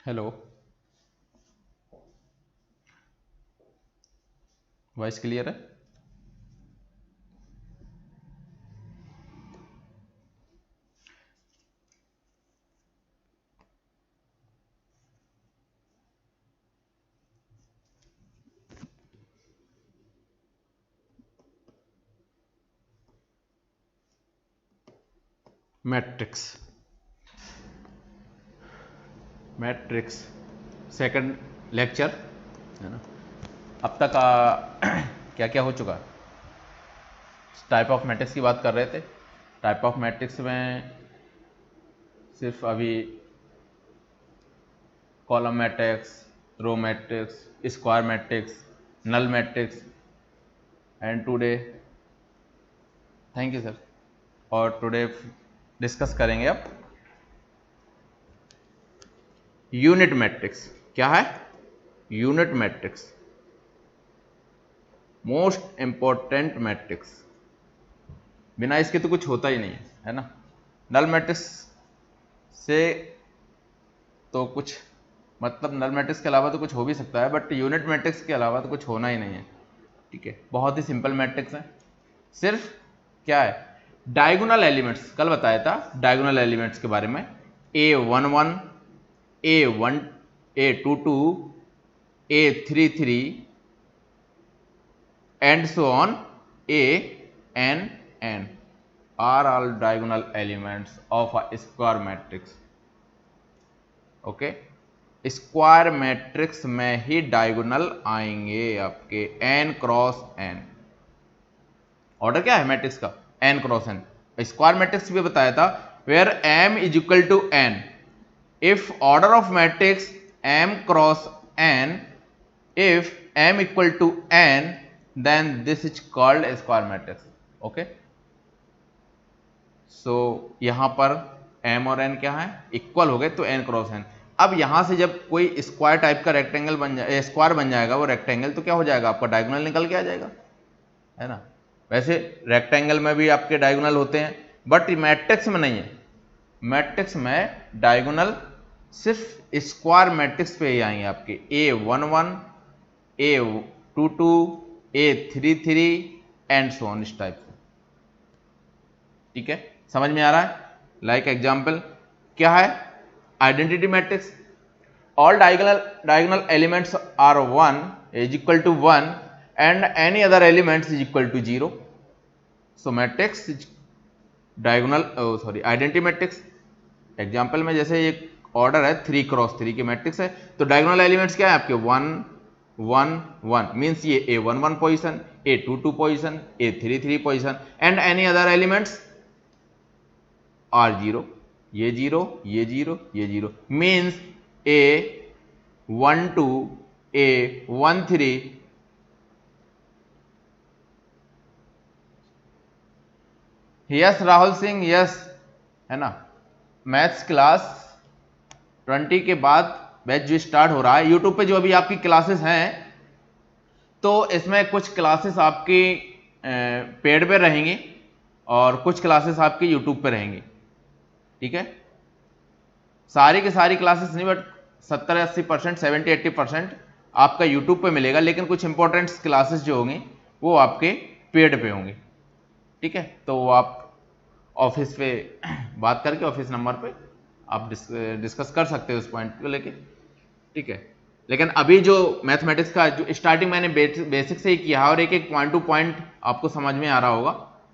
Hello, voice clear है? Matrix matrix second lecture है ना। अब तक क्या क्या हो चुका? टाइप ऑफ मैट्रिक्स की बात कर रहे थे। टाइप ऑफ मैट्रिक्स में सिर्फ अभी column matrix, row matrix, square matrix, null matrix and today, thank you sir, और टुडे डिस्कस करेंगे अब यूनिट मैट्रिक्स। क्या है? Unit matrix, most important matrix. बिना इसके तो कुछ होता ही नहीं है ना। नल मैट्रिक्स से तो कुछ मतलब नल मैट्रिक्स के अलावा तो कुछ हो भी सकता है, बट यूनिट मैट्रिक्स के अलावा तो कुछ होना ही नहीं है। ठीक है, बहुत ही सिंपल मैट्रिक्स है। सिर्फ क्या है, डायगोनल एलिमेंट्स, कल बताया था डायगोनल एलिमेंट्स के बारे में। A11, A1, A22, A33 and so on, ANN are all diagonal elements of a square matrix. Okay, square matrix में ही डायगोनल आएंगे आपके n क्रॉस n। ऑर्डर क्या है मैट्रिक्स का? n cross n। Square matrix भी बताया था, where m is equal to n, if order of matrix m cross n, if m equal to n, then this is called a square matrix. Okay, so यहां पर m और n क्या है? Equal हो गए, तो n क्रॉस n। अब यहां से जब कोई स्क्वायर टाइप का रेक्टेंगल बन जाए, स्क्वायर बन जाएगा वो रेक्टेंगल, तो क्या हो जाएगा? आपका डायगोनल निकल के आ जाएगा, है ना। वैसे रेक्टेंगल में भी आपके डायगोनल होते हैं, बट मैट्रिक्स में नहीं है। मैट्रिक्स में डायगोनल सिर्फ स्क्वायर मैट्रिक्स पे ही आएंगे आपके। A11, A22, A33 and so on, इस टाइप से। ठीक है, समझ में आ रहा है? लाइक एग्जाम्पल क्या है? Identity matrix, all diagonal elements are 1 is equal to 1 and any other elements is equal to 0। So matrix diagonal, sorry, identity matrix. Example में जैसे एक ऑर्डर है 3 क्रॉस 3 की मैट्रिक्स है, तो डायगोनल एलिमेंट्स क्या है आपके? 1 1 1, मीन्स ये A11 position, A22 position, A33 position and any other elements are 0। ये 0, ये 0, ये 0, means A12, A13 yes Rahul Singh, yes, है ना। मैथ्स क्लास 20 के बाद बैच जो स्टार्ट हो रहा है यूट्यूब पे, जो अभी आपकी क्लासेस हैं, तो इसमें कुछ क्लासेस आपकी पेड पे रहेंगी और कुछ क्लासेस आपकी यूट्यूब पे रहेंगी। ठीक है, सारी की सारी क्लासेस नहीं, बट 70-80%, 70-80% आपका यूट्यूब पे मिलेगा, लेकिन कुछ इंपॉर्टेंट क्लासेस जो होंगी वो आपके पेड पे होंगी। ठीक है, तो वो आप ऑफिस पे बात करके, ऑफिस नंबर पे आप डिस्कस कर सकते हो उस पॉइंट को लेके। ठीक है, लेकिन अभी जो मैथमेटिक्स का जो स्टार्टिंग मैंने बेसिक से ही किया है, और एक एक पॉइंट टू पॉइंट आपको समझ में आ रहा होगा,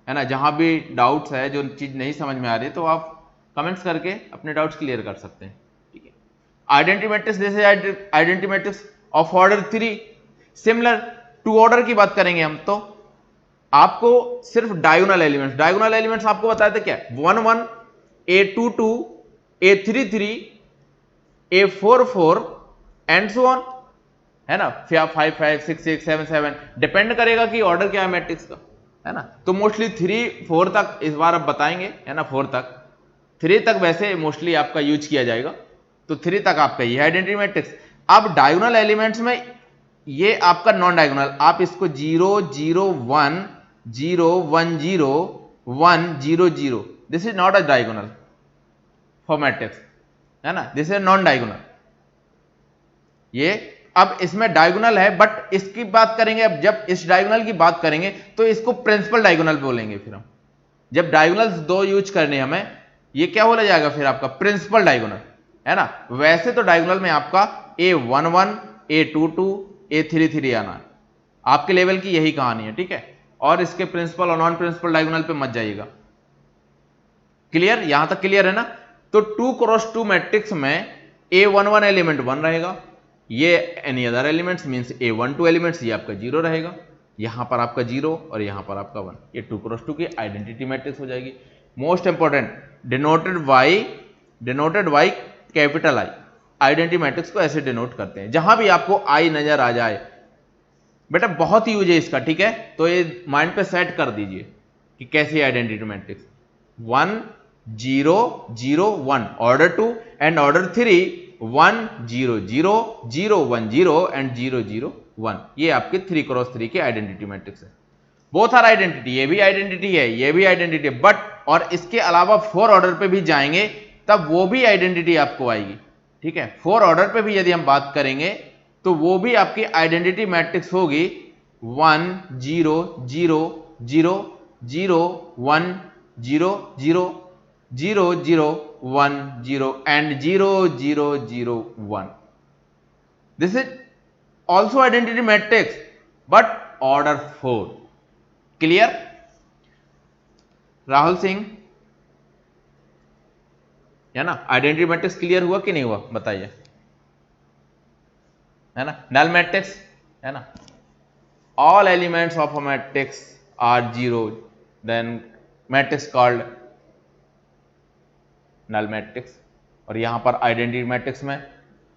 है ना। जहां भी डाउट्स है, जो चीज नहीं समझ में आ रही, तो आप कमेंट्स करके अपने डाउट्स क्लियर कर सकते हैं। ठीक है, आइडेंटिटी मैट्रिक्स, जैसे identity matrix of order 3, similar to order की बात करेंगे हम, तो आपको सिर्फ डायगोनल एलिमेंट्स आपको बताया था क्या? 1 1, A22, A33, A44 and so on, है ना। 5 5 6 6 7 7, डिपेंड करेगा कि ऑर्डर क्या है मैट्रिक्स का, है ना। तो मोस्टली 3 4 तक इस बार अब बताएंगे, है ना। 4 तक, 3 तक वैसे मोस्टली आपका यूज किया जाएगा, तो 3 तक आपका ये आइडेंटिटी मैट्रिक्स। अब डायगोनल एलिमेंट्स में ये आपका नॉन डायगोनल, आप इसको 0 0 1 0 1 0 1 0 0, this is not a diagonal for matrix, है ना। This is non diagonal. ये अब इसमें डायगोनल है, बट इसकी बात करेंगे अब, जब इस डायगोनल की बात करेंगे तो इसको प्रिंसिपल डायगोनल बोलेंगे। फिर हम जब डायगोनल्स दो यूज करने हमें, ये क्या बोला जाएगा फिर आपका प्रिंसिपल डायगोनल, है ना। वैसे तो डायगोनल में आपका A11, A22, A33 आना है, आपके लेवल की यही कहानी है, ठीक है। और इसके प्रिंसिपल और नॉन प्रिंसिपल डायगोनल पे मत जाइएगा। क्लियर, यहां तक क्लियर है ना। तो 2 क्रॉस 2 मैट्रिक्स में A11 एलिमेंट 1 रहेगा, ये any other elements means A12 elements ये आपका 0 रहेगा, यहां पर आपका 0 और यहां पर आपका 1। ये 2 क्रॉस 2 की आइडेंटिटी मैट्रिक्स हो जाएगी। Most important, denoted by capital I. Identity matrix को ऐसे डिनोट करते हैं, जहां भी आपको आई नजर आ जाए बेटा, बहुत ही यूज है इसका, ठीक है। तो ये माइंड पे सेट कर दीजिए कि कैसी identity matrix 1 0 0 1 order 2 and order 3 1 0 0 0 1 0 and 0 0 1। ये आपके 3 क्रॉस 3 की आइडेंटिटी मैट्रिक्स है। बोथ आर आइडेंटिटी, ये भी आइडेंटिटी है, ये भी आइडेंटिटी है, बट और इसके अलावा 4 ऑर्डर पे भी जाएंगे तब वो भी आइडेंटिटी आपको आएगी, ठीक है। 4 ऑर्डर पे भी यदि हम बात करेंगे तो वो भी आपकी आइडेंटिटी मैट्रिक्स होगी 1 0 0 0 0 1 0 0 0 0 1 0 and 0 0 0 1. This is also identity matrix but order 4. Clear? Rahul Singh, है ना। आइडेंटिटी मैट्रिक्स क्लियर हुआ कि नहीं हुआ बताइए, है ना। नल मैट्रिक्स, है ना। All elements of a matrix are 0, then matrix called null matrix. और यहां पर आइडेंटिटी मैट्रिक्स में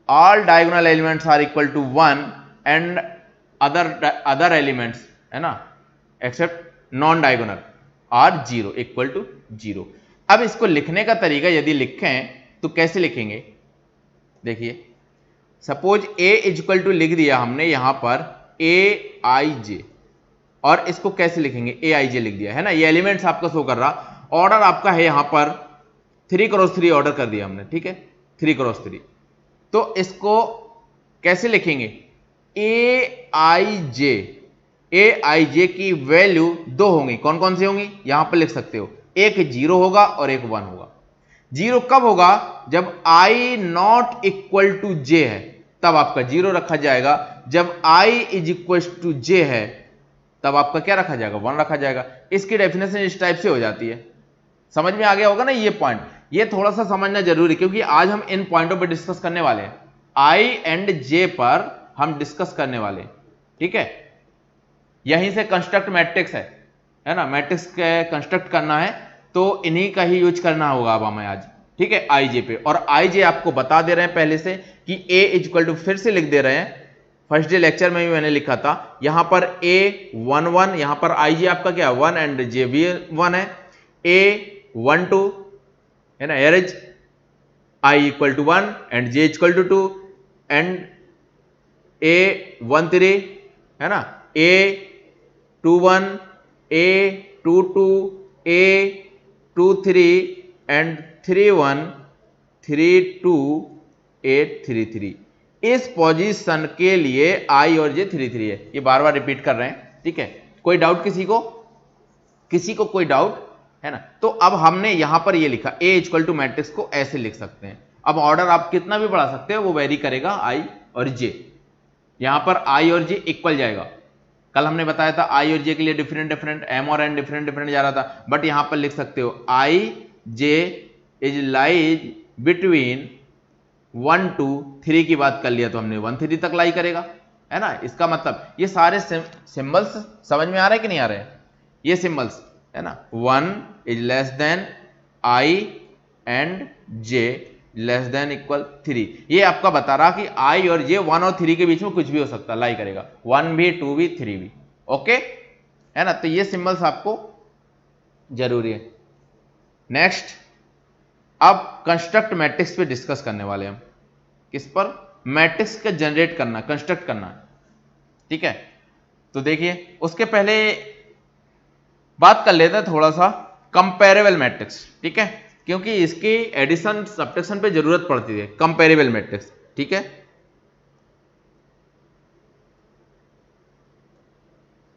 all diagonal elements are equal to 1 and other elements, है ना, except non diagonal are 0 equal to 0। अब इसको लिखने का तरीका यदि लिखें तो कैसे लिखेंगे, देखिए। Suppose A is equal to लिख दिया हमने यहां पर AIJ, और इसको कैसे लिखेंगे, AIJ लिख दिया, है ना। ये एलिमेंट्स आपका शो कर रहा, ऑर्डर आपका है यहां पर 3 क्रॉस 3 ऑर्डर कर दिया हमने, ठीक है, 3 क्रॉस 3। तो इसको कैसे लिखेंगे, AIJ की वैल्यू 2 होंगी। कौन कौन सी होंगी, यहां पर लिख सकते हो, एक 0 होगा और एक 1 होगा। 0 कब होगा, जब I not equal to J है तब आपका 0 रखा जाएगा, जब I is equal to J है तब आपका क्या रखा जाएगा, 1 रखा जाएगा। इसकी डेफिनेशन इस टाइप से हो जाती है। समझ में आ गया होगा ना ये पॉइंट, ये थोड़ा सा समझना जरूरी, क्योंकि आज हम इन पॉइंटों पर डिस्कस करने वाले हैं। I एंड J पर हम डिस्कस करने वाले हैं, ठीक है। यहीं से कंस्ट्रक्ट मैट्रिक्स है ना, मैट्रिक्स कंस्ट्रक्ट करना है तो इन्हीं का ही यूज करना होगा अब हमें आज, ठीक है, IJ पे। और IJ आपको बता दे रहे हैं पहले से कि A इज इक्वल टू, फिर से लिख दे रहे हैं, फर्स्ट डे लेक्चर में भी मैंने लिखा था, यहां पर A11, यहां पर IJ आपका क्या 1 एंड J भी 1 है, A12, है ना, here is I equal to 1 and J equal to 2 and A13, है ना, A21, A22, A23 and 31, 32, A33। इस पोजीशन के लिए I और J 33 है। ये बार बार रिपीट कर रहे हैं, ठीक है। कोई डाउट किसी को कोई डाउट है ना। तो अब हमने यहां पर ये लिखा A इक्वल टू मैट्रिक्स को ऐसे लिख सकते हैं। अब ऑर्डर आप कितना भी बढ़ा सकते हो, वो वेरी करेगा I और J। यहां पर I और J इक्वल जाएगा। कल हमने बताया था I और J के लिए डिफरेंट M और N डिफरेंट जा रहा था, बट यहां पर लिख सकते हो I J is lies between 1 2 3 की बात कर लिया तो हमने 1 3 तक लाई करेगा, है ना। इसका मतलब ये सारे सिंबल्स समझ में आ रहे हैं कि नहीं आ रहे हैं, ये सिंबल्स, है ना। 1 is less than I and J less than equal 3। ये आपका बता रहा कि I और J 1 और 3 के बीच में कुछ भी हो सकता है, लाई करेगा, 1 भी 2 भी 3 भी, ओके, है ना। तो ये सिंबल्स आपको जरूरी है। नेक्स्ट, अब कंस्ट्रक्ट मैट्रिक्स पे डिस्कस करने वाले हम। किस पर, मैट्रिक्स का जनरेट करना, कंस्ट्रक्ट करना, ठीक है। तो देखिए उसके पहले बात कर लेते हैं थोड़ा सा कंपेरेबल मैट्रिक्स, ठीक है, क्योंकि इसकी एडिशन सब्ट्रैक्शन पे जरूरत पड़ती है, कंपेरेबल मैट्रिक्स, ठीक है।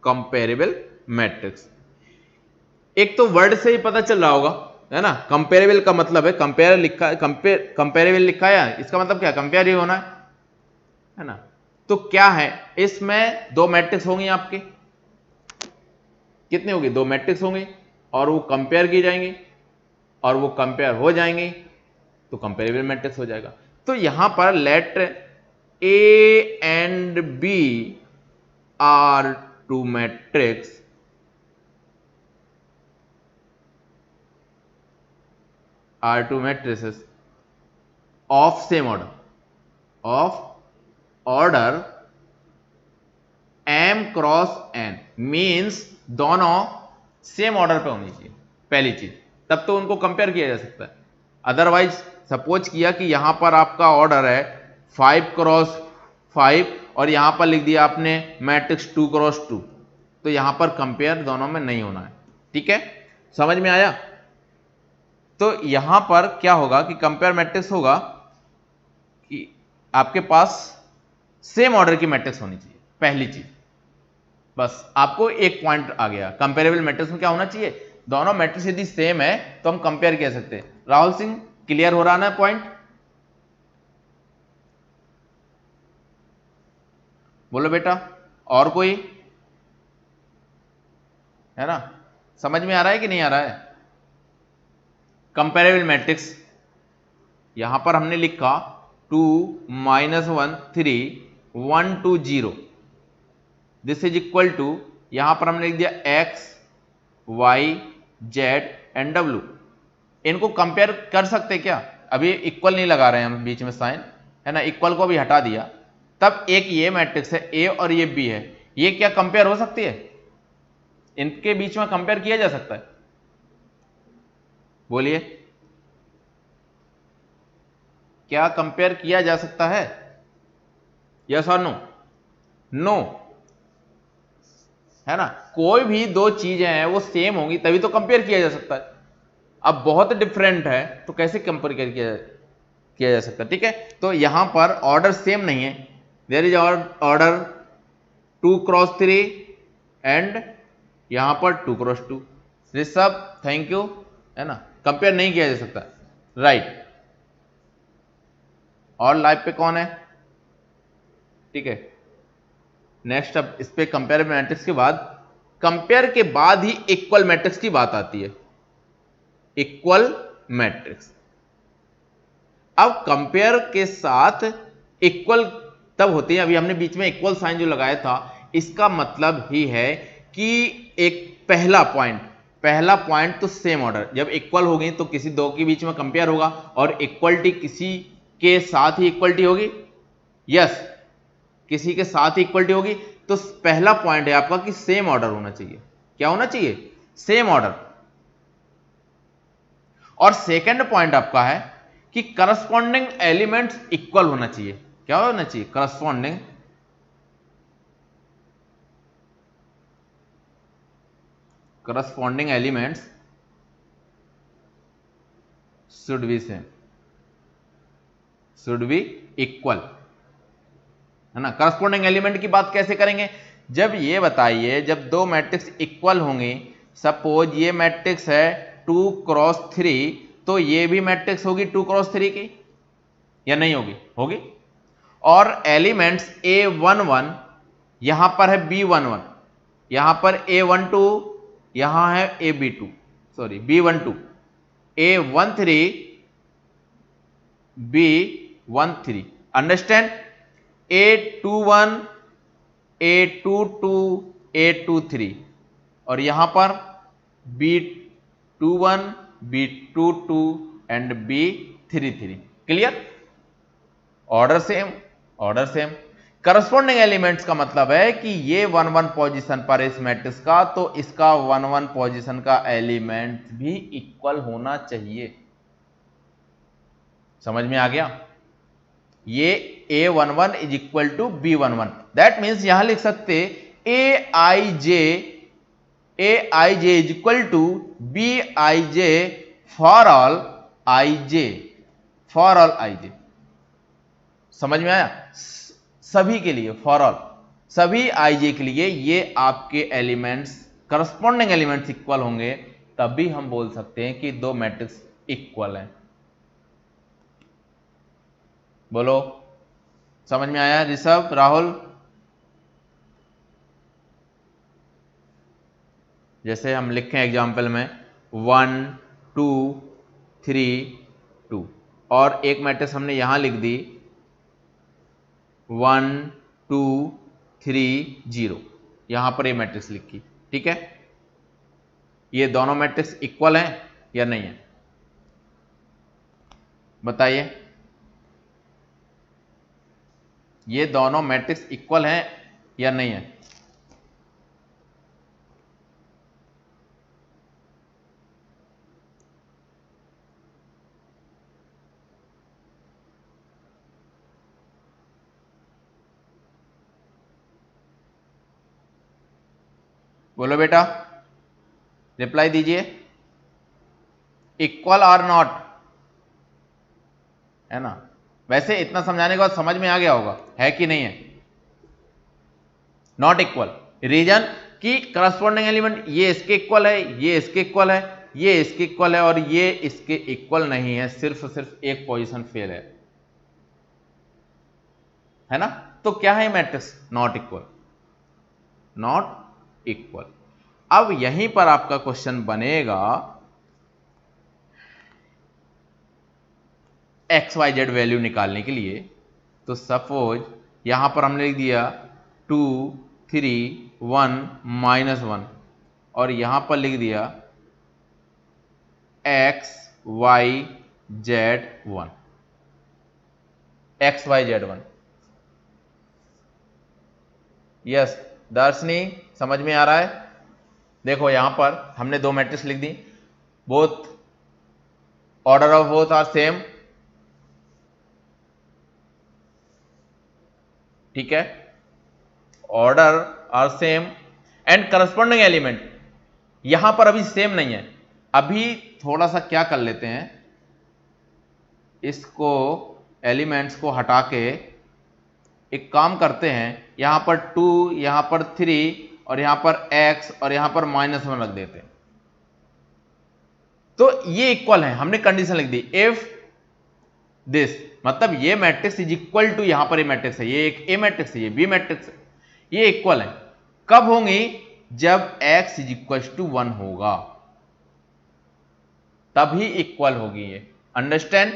Comparable matrix. एक तो वर्ड से ही पता चल रहा होगा, है ना, कंपेरेबल का मतलब है कंपेयर लिखा, कंपेरेबल लिखा है, इसका मतलब क्या, कंपेयर ही होना है ना। तो क्या है, इसमें दो मैट्रिक्स होंगी आपके, कितनी होगी, दो मैट्रिक्स होंगी, और वो कंपेयर की जाएंगी, और वो कंपेयर हो जाएंगी तो कंपेरेबल मैट्रिक्स हो जाएगा। तो यहां पर let A and B are two matrix matrices of same order, of order m cross n, मीन्स दोनों सेम ऑर्डर पे होनी चाहिए पहली चीज, तब तो उनको कंपेयर किया जा सकता है। अदरवाइज सपोज किया कि यहां पर आपका ऑर्डर है 5 क्रॉस 5 और यहां पर लिख दिया आपने मैट्रिक्स 2 क्रॉस 2, तो यहां पर कंपेयर दोनों में नहीं होना है। ठीक है, समझ में आया। तो यहां पर क्या होगा कि कंपेयर मैट्रिक्स होगा कि आपके पास सेम ऑर्डर की मैट्रिक्स होनी चाहिए, पहली चीज। बस आपको एक पॉइंट आ गया, कंपेरेबल मैट्रिक्स में क्या होना चाहिए, दोनों मैट्रिक्स यदि सेम है तो हम कंपेयर कह सकते हैं। राहुल सिंह क्लियर हो रहा ना पॉइंट, बोलो बेटा, और कोई है ना, समझ में आ रहा है कि नहीं आ रहा है। कंपेरेबल मैट्रिक्स यहां पर हमने लिखा 2 -1 3 1 2 0, दिस इज इक्वल टू, यहां पर हमने लिख दिया x y z and w। इनको कंपेयर कर सकते क्या, अभी इक्वल नहीं लगा रहे हैं हम बीच में साइन, है ना, इक्वल को भी हटा दिया, तब एक ये मैट्रिक्स है a और ये b है, ये क्या कंपेयर हो सकती है, इनके बीच में कंपेयर किया जा सकता है, बोलिए क्या कंपेयर किया जा सकता है, यस और नो, नो, है ना। कोई भी दो चीजें हैं वो सेम होंगी तभी तो कंपेयर किया जा सकता है। अब बहुत डिफरेंट है तो कैसे कंपेयर किया जा सकता है। ठीक है, तो यहां पर ऑर्डर सेम नहीं है, there is order 2 cross 3 and यहां पर 2 क्रॉस 2। ऋषभ थैंक यू, है ना, कंपेयर नहीं किया जा सकता, राइट। और लाइव पे कौन है, ठीक है, नेक्स्ट। अब इस पे कंपेरेबल मैट्रिक्स के बाद, कंपेयर के बाद ही इक्वल मैट्रिक्स की बात आती है, इक्वल मैट्रिक्स। अब कंपेयर के साथ इक्वल तब होती है, अभी हमने बीच में इक्वल साइन जो लगाया था, इसका मतलब ही है कि एक पहला पॉइंट तो सेम ऑर्डर, जब इक्वल होगी तो किसी दो के बीच में कंपेयर होगा, और इक्वलिटी किसी के साथ ही इक्वलिटी होगी, यस, किसी के साथ ही इक्वलिटी होगी। तो पहला पॉइंट है आपका कि सेम ऑर्डर होना चाहिए, क्या होना चाहिए, सेम ऑर्डर। और सेकंड पॉइंट आपका है कि करस्पॉन्डिंग एलिमेंट्स इक्वल होना चाहिए, क्या होना चाहिए, corresponding elements should be equal, है ना। करस्पॉन्डिंग एलिमेंट की बात कैसे करेंगे, जब ये बताइए, जब दो मैट्रिक्स इक्वल होंगे, सपोज ये मैट्रिक्स है 2 क्रॉस 3, तो ये भी मैट्रिक्स होगी 2 क्रॉस 3 की, या नहीं होगी, होगी। और एलिमेंट्स A11 यहां पर है B11, यहां पर A12, यहां है B12, A13 B13, understand. A21 A22 A23, और यहां पर B21 B22 and B33, clear, order same. Corresponding elements का मतलब है कि ये 1-1 पोजीशन पर इस मैट्रिक्स का, तो इसका 1-1 पोजीशन का एलिमेंट भी इक्वल होना चाहिए, समझ में आ गया। ये A11 is equal to B11, that means यहां लिख सकते AIJ is equal to BIJ for all IJ, समझ में आया, सभी के लिए फॉर ऑल, सभी आईजे के लिए ये आपके एलिमेंट्स करस्पॉन्डिंग एलिमेंट्स इक्वल होंगे, तभी हम बोल सकते हैं कि दो मैट्रिक्स इक्वल हैं। बोलो, समझ में आया ऋषभ, राहुल? जैसे हम लिखें एग्जाम्पल में 1 2 3 2, और एक मैट्रिक्स हमने यहां लिख दी 1 2 3 0, यहां पर ये मैट्रिक्स लिखी, ठीक है? ये दोनों मैट्रिक्स इक्वल हैं या नहीं है, बताइए? ये दोनों मैट्रिक्स इक्वल हैं या नहीं है? बोलो बेटा, रिप्लाई दीजिए। इक्वल और नॉट, है ना? वैसे इतना समझाने के बाद समझ में आ गया होगा, है कि नहीं है? नॉट इक्वल, रीजन कि करस्पॉन्डिंग एलिमेंट ये इसके इक्वल है, ये इसके इक्वल है, ये इसके इक्वल है, और ये इसके इक्वल नहीं है, सिर्फ एक पोजीशन फेल है ना? तो क्या है matrix? Not equal, not equal. अब यहीं पर आपका क्वेश्चन बनेगा एक्स वाई जेड वैल्यू निकालने के लिए। तो सपोज यहां पर हमने लिख दिया 2 3 1 -1, और यहां पर लिख दिया X Y Z 1, X Y Z 1। Yes Darshani, समझ में आ रहा है? देखो यहां पर हमने दो मैट्रिक्स लिख दी, both order of both are same, ठीक है? Order are same and corresponding element यहां पर अभी सेम नहीं है। अभी थोड़ा सा क्या कर लेते हैं, इसको एलिमेंट्स को हटा के एक काम करते हैं, यहां पर 2, यहां पर 3, और यहां पर x, और यहां पर -1 रख देते हैं। तो ये इक्वल है, हमने कंडीशन लिख दी इफ दिस, मतलब ये मैट्रिक्स इज इक्वल टू, यहां पर ये मैट्रिक्स है, ये एक ए मैट्रिक्स है, ये बी मैट्रिक्स है, ये इक्वल है। कब होंगी? जब x इज इक्वल टू 1 होगा, तभी इक्वल होगी ये। अंडरस्टैंड?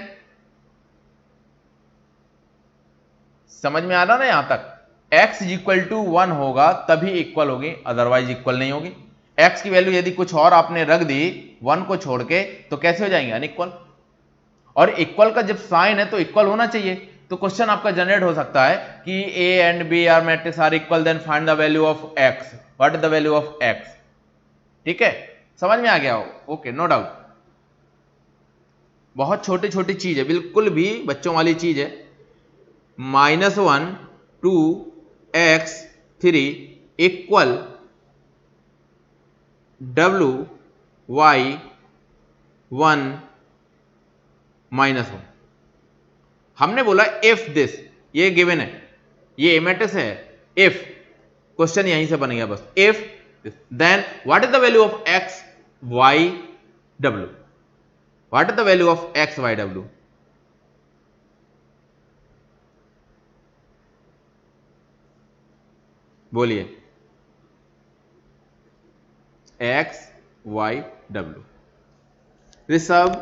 समझ में आ रहा ना यहां तक? x इज इक्वल टू 1 होगा तभी इक्वल होगी, अदरवाइज इक्वल नहीं होगी। x की वैल्यू यदि कुछ और आपने रख दी 1 को छोड़ के, तो कैसे हो जाएंगे? अनइक्वल। और इक्वल का जब साइन है तो इक्वल होना चाहिए। तो क्वेश्चन आपका जनरेट हो सकता है कि a and b are matrix are equal, then find the value of x। What is the value of x? ठीक है, समझ में आ गया हो? Okay, no doubt. बहुत छोटी छोटी चीज है, बिल्कुल भी बच्चों वाली चीज है। -1 2 x 3 इक्वल w y 1 -1। हमने बोला इफ दिस, ये गिवन है, ये ए मैट्रिक्स है, इफ, क्वेश्चन यहीं से बन गया बस, if then what is the value of x y w? What is the value of x y w? बोलिए। x y w। Rishabh,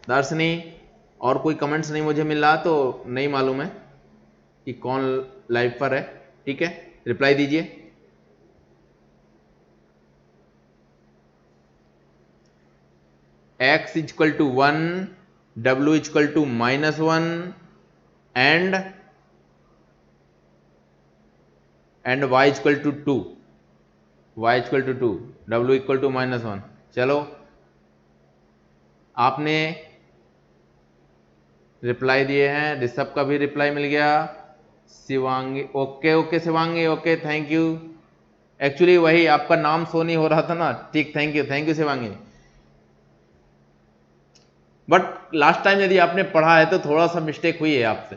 Darshani, और कोई कमेंट्स नहीं मुझे मिल रहा, तो नहीं मालूम है कि कौन लाइव पर है, ठीक है? रिप्लाई दीजिए। x equal to 1, w equal to -1, and y equal to 2, y equal to 2, w equal to -1। चलो, आपने रिप्लाई दिए हैं, ऋषभ का भी रिप्लाई मिल गया, Shivangi, okay okay Shivangi, okay thank you. Actually वही आपका नाम शो नहीं हो रहा था ना, ठीक, thank you Shivangi. But last time यदि आपने पढ़ा है तो थोड़ा सा मिस्टेक हुई है आपसे।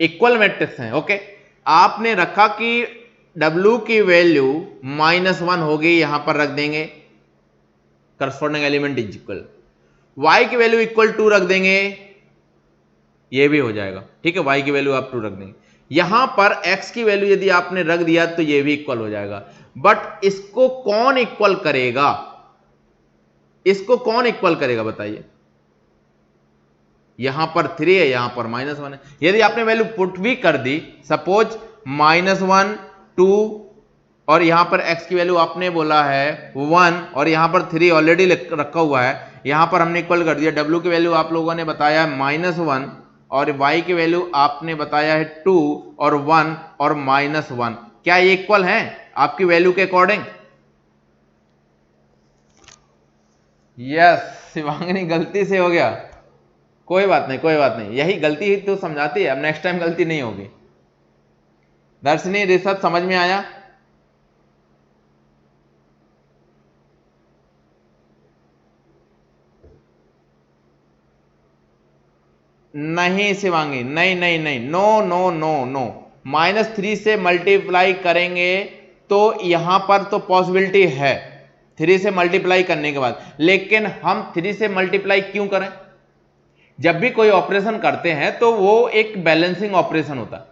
इक्वल मैट्रिक्स हैं, ओके? आपने रखा कि W की वैल्यू -1 होगी, यहां पर रख देंगे corresponding element is equal, Y की वैल्यू इक्वल 2 रख देंगे, ये भी हो जाएगा, ठीक है। Y की वैल्यू आप 2 रख देंगे, यहां पर X की वैल्यू यदि आपने रख दिया तो ये भी इक्वल हो जाएगा। बट इसको कौन इक्वल करेगा, इसको कौन इक्वल करेगा बताइए। यहां पर 3 है, यहां पर -1 है। यदि आपने वैल्यू पुट भी कर दी, सपोज -1 2 और यहां पर x की वैल्यू आपने बोला है 1 और यहां पर 3 ऑलरेडी रखा हुआ है, यहां पर हमने इक्वल कर दिया। w की वैल्यू आप लोगों ने बताया है -1 और y की वैल्यू आपने बताया है 2 और 1 और -1। क्या ये इक्वल हैं आपकी वैल्यू के अकॉर्डिंग? यस, शिवांगिनी गलती से हो गया, कोई बात नहीं, कोई बात नहीं, यही गलती ही तो समझाती है, अब नेक्स्ट टाइम गलती नहीं होगी। दर्शनी ऋषभ समझ में आया? नहीं शिवांगी, नहीं नहीं नहीं, नो नो नो नो, -3 से मल्टीप्लाई करेंगे तो यहां पर तो पॉसिबिलिटी है 3 से मल्टीप्लाई करने के बाद, लेकिन हम 3 से मल्टीप्लाई क्यों करें? जब भी कोई ऑपरेशन करते हैं तो वो एक बैलेंसिंग ऑपरेशन होता है।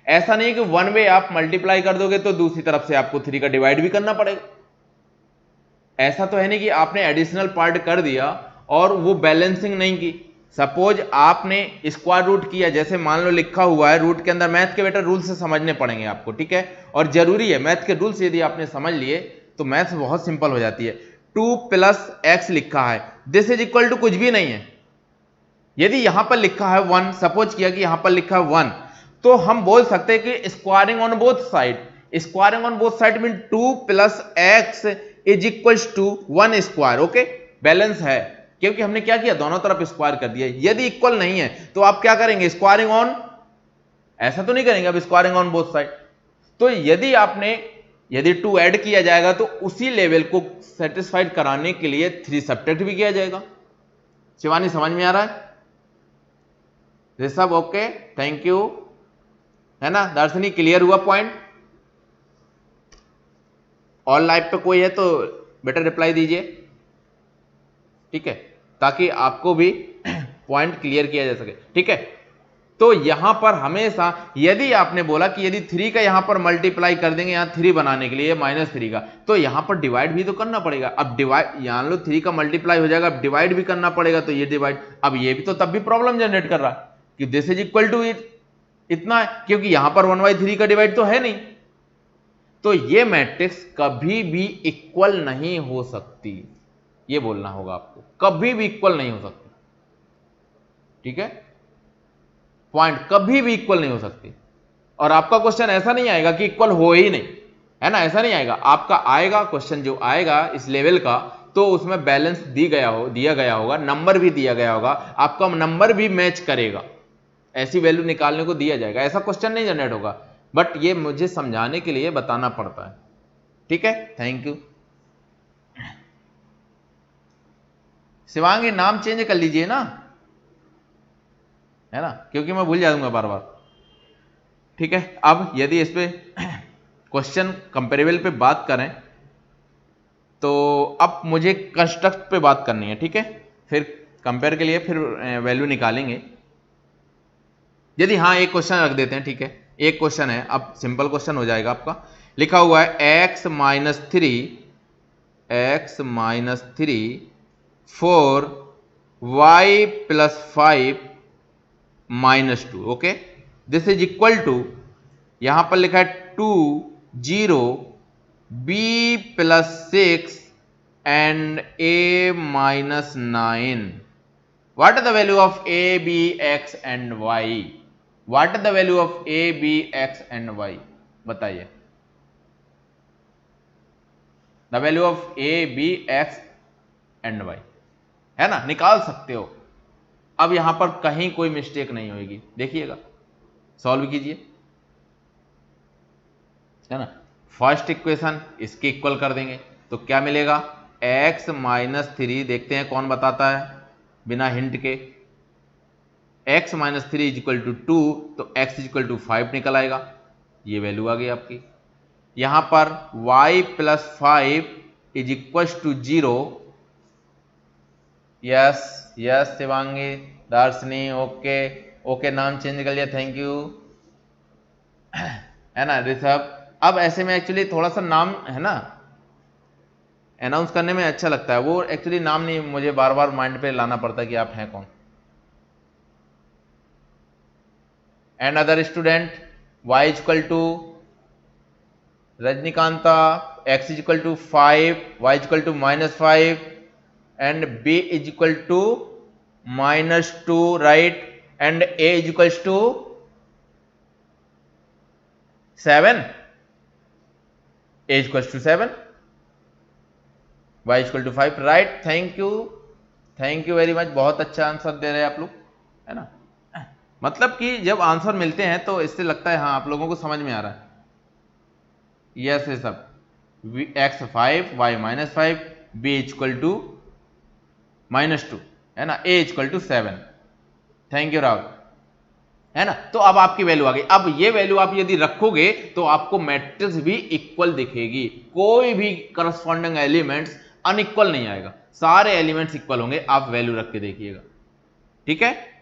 ऐसा नहीं कि वन वे आप मल्टीप्लाई कर दोगे तो दूसरी तरफ से आपको 3 का डिवाइड भी करना पड़ेगा। ऐसा तो है नहीं कि आपने एडिशनल पार्ट कर दिया और वो बैलेंसिंग नहीं की। सपोज आपने स्क्वायर रूट किया, जैसे मान लो लिखा हुआ है रूट के अंदर, मैथ के बेटा रूल से समझने पड़ेंगे आपको, ठीक है, और जरूरी है मैथ के रूल्स यदि आपने समझ लिए तो मैथ बहुत सिंपल हो जाती है। 2 + x लिखा है, दिस इज इक्वल टू कुछ भी नहीं है। यदि यहां पर लिखा है 1, सपोज किया कि यहां पर लिखा है 1, तो हम बोल सकते हैं कि squaring on both side, squaring on both side mean 2 + x is equal to 1 square, okay, balance है क्योंकि हमने क्या किया, दोनों तरफ स्क्वायर कर दिया। यदि इक्वल नहीं है तो आप क्या करेंगे, स्क्वायरिंग ऑन, ऐसा तो नहीं करेंगे अब स्क्वायरिंग ऑन बोथ साइड। तो यदि 2 ऐड किया जाएगा तो उसी लेवल को सेटिस्फाइड कराने के लिए 3 सब्ट्रैक्ट भी किया जाएगा। शिवानी समझ में आ रहा है? ऋषभ ओके, थैंक यू, है ना। दर्शनी क्लियर हुआ पॉइंट? और लाइव पे कोई है तो बेटर रिप्लाई दीजिए, ठीक है, ताकि आपको भी पॉइंट क्लियर किया जा सके, ठीक है। तो यहां पर हमेशा यदि आपने बोला कि यदि 3 का यहां पर मल्टीप्लाई कर देंगे यहां 3 बनाने के लिए -3 का, तो यहां पर डिवाइड भी तो करना पड़ेगा। अब डिवाइड मान लो 3 का मल्टीप्लाई हो जाएगा, अब डिवाइड भी करना पड़ेगा, तो ये डिवाइड, अब ये भी तो तब भी प्रॉब्लम जनरेट कर रहा है कि दिस इज इक्वल टू इतना है, क्योंकि यहां पर 1/3 का डिवाइड तो है नहीं। तो ये मैट्रिक्स कभी भी इक्वल नहीं हो सकती, ये बोलना होगा आपको, कभी भी इक्वल नहीं हो सकती, ठीक है, पॉइंट, कभी भी इक्वल नहीं हो सकती। और आपका क्वेश्चन ऐसा नहीं आएगा कि इक्वल हो ही नहीं, है ना, ऐसा नहीं आएगा। आपका आएगा क्वेश्चन जो आएगा इस लेवल का, तो उसमें बैलेंस दिया गया होगा, नंबर भी दिया गया होगा, आपका नंबर भी मैच करेगा, ऐसी वैल्यू निकालने को दिया जाएगा। ऐसा क्वेश्चन नहीं जनरेट होगा, बट ये मुझे समझाने के लिए बताना पड़ता है, ठीक है। Thank you. शिवांगी नाम चेंज कर लीजिए ना, है ना, क्योंकि मैं भूल जाऊंगा बार बार, ठीक है। अब यदि इस पे क्वेश्चन कंपेरेबल पे बात करें तो अब मुझे कंस्ट्रक्ट पे बात करनी है, ठीक है, फिर कंपेयर के लिए फिर वैल्यू निकालेंगे। यदि हाँ एक क्वेश्चन रख देते हैं, ठीक है, एक क्वेश्चन है, अब सिंपल क्वेश्चन हो जाएगा आपका। लिखा हुआ है x - 3 4 y + 5 - 2, okay, this is equal to, यहां पर लिखा है 2 0 b + 6 and a - 9. What are the value of a, b, x and y? What are the value of a, b, x and y? बताइए। The value of a, b, x and y, है ना, निकाल सकते हो। अब यहां पर कहीं कोई मिस्टेक नहीं होगी, देखिएगा, सॉल्व कीजिए, है ना। फर्स्ट इक्वेशन इसके इक्वल कर देंगे तो क्या मिलेगा, x - 3, देखते हैं कौन बताता है बिना हिंट के। x - 3 = 2, तो x = 5 निकल आएगा। ये वैल्यू आ गई आपकी। यहां पर y + 5 is equal to 0। Yes yes Shivangi, Darshani, okay okay, नाम चेंज कर लिया, थैंक यू, है ना ऋषभ। अब ऐसे में एक्चुअली थोड़ा सा नाम है ना अनाउंस करने में अच्छा लगता है, वो एक्चुअली नाम नहीं मुझे बार बार माइंड पे लाना पड़ता कि आप हैं कौन। And other student, y equal to Rajnikanta, x equal to 5, y equal to -5 and b equal to -2, right, and a equal to 7, a equal to 7, y equal to 5, right, thank you very much, बहुत अच्छा answer दे रहे हैं आप लोग, है ना। मतलब कि जब आंसर मिलते हैं तो इससे लगता है हाँ आप लोगों को समझ में आ रहा है। यस ये सब x 5, y -5, b equal to -2, है ना, a equal to 7, thank you Rahul, है ना। तो अब आपकी वैल्यू आ गई। अब ये वैल्यू आप यदि रखोगे तो आपको मैट्रिक्स भी इक्वल दिखेगी, कोई भी करस्पॉन्डिंग एलिमेंट्स अनइक्वल नहीं आएगा, सारे एलिमेंट्स इक्वल होंगे। आप वैल्यू रख के देखिएगा, ठीक है।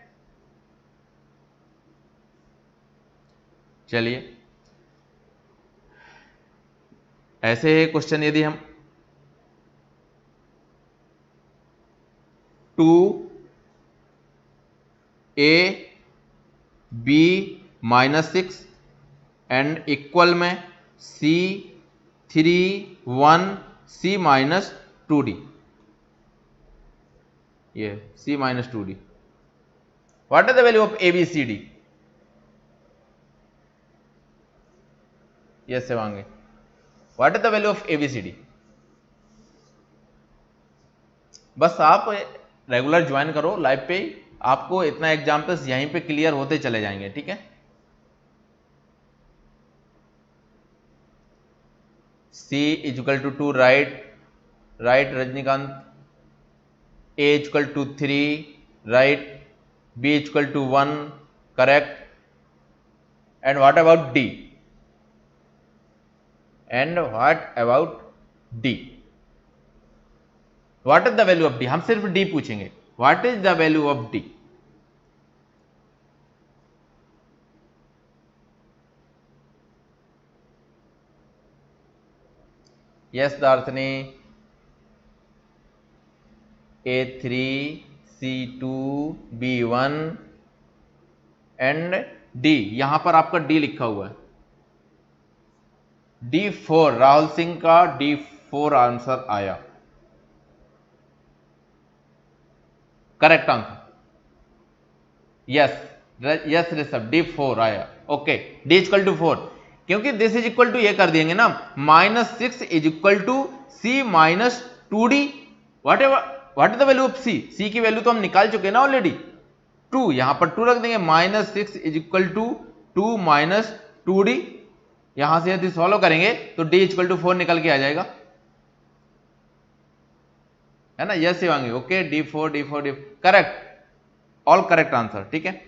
चलिए ऐसे क्वेश्चन यदि हम 2a b -6 एंड इक्वल में c 3 1 c -2d, ये c -2d, what is the value of ABCD? Yes Shivangi, what is the value of ABCD? बस आप रेगुलर ज्वाइन करो लाइव पे, आपको इतना एग्जाम्पल्स यहीं पे क्लियर होते चले जाएंगे, ठीक है। C equal to 2, right Rajnikant, A equal to 3, right, B equal to 1, correct, and what about D? And what about D? What is the value of D? हम सिर्फ D पूछेंगे, what is the value of D? Yes Darshani, A3 C2 B1 and D, यहां पर आपका D लिखा हुआ है, D4, Rahul Singh का D4 आंसर आया, correct answer, yes Rishabh, D4 आया, ओके, D इक्वल टू 4, क्योंकि दिस इज इक्वल टू ये कर देंगे ना, -6 is equal to C -2D, what is the value of C की वैल्यू तो हम निकाल चुके हैं ना ऑलरेडी, 2, यहां पर 2 रख देंगे, -6 इज इक्वल टू 2 -2D, यहां से यदि सॉल्व करेंगे तो D इक्वल टू 4 निकल के आ जाएगा, है ना। Yes Shivangi, okay, D4 correct, all correct answer, ठीक है।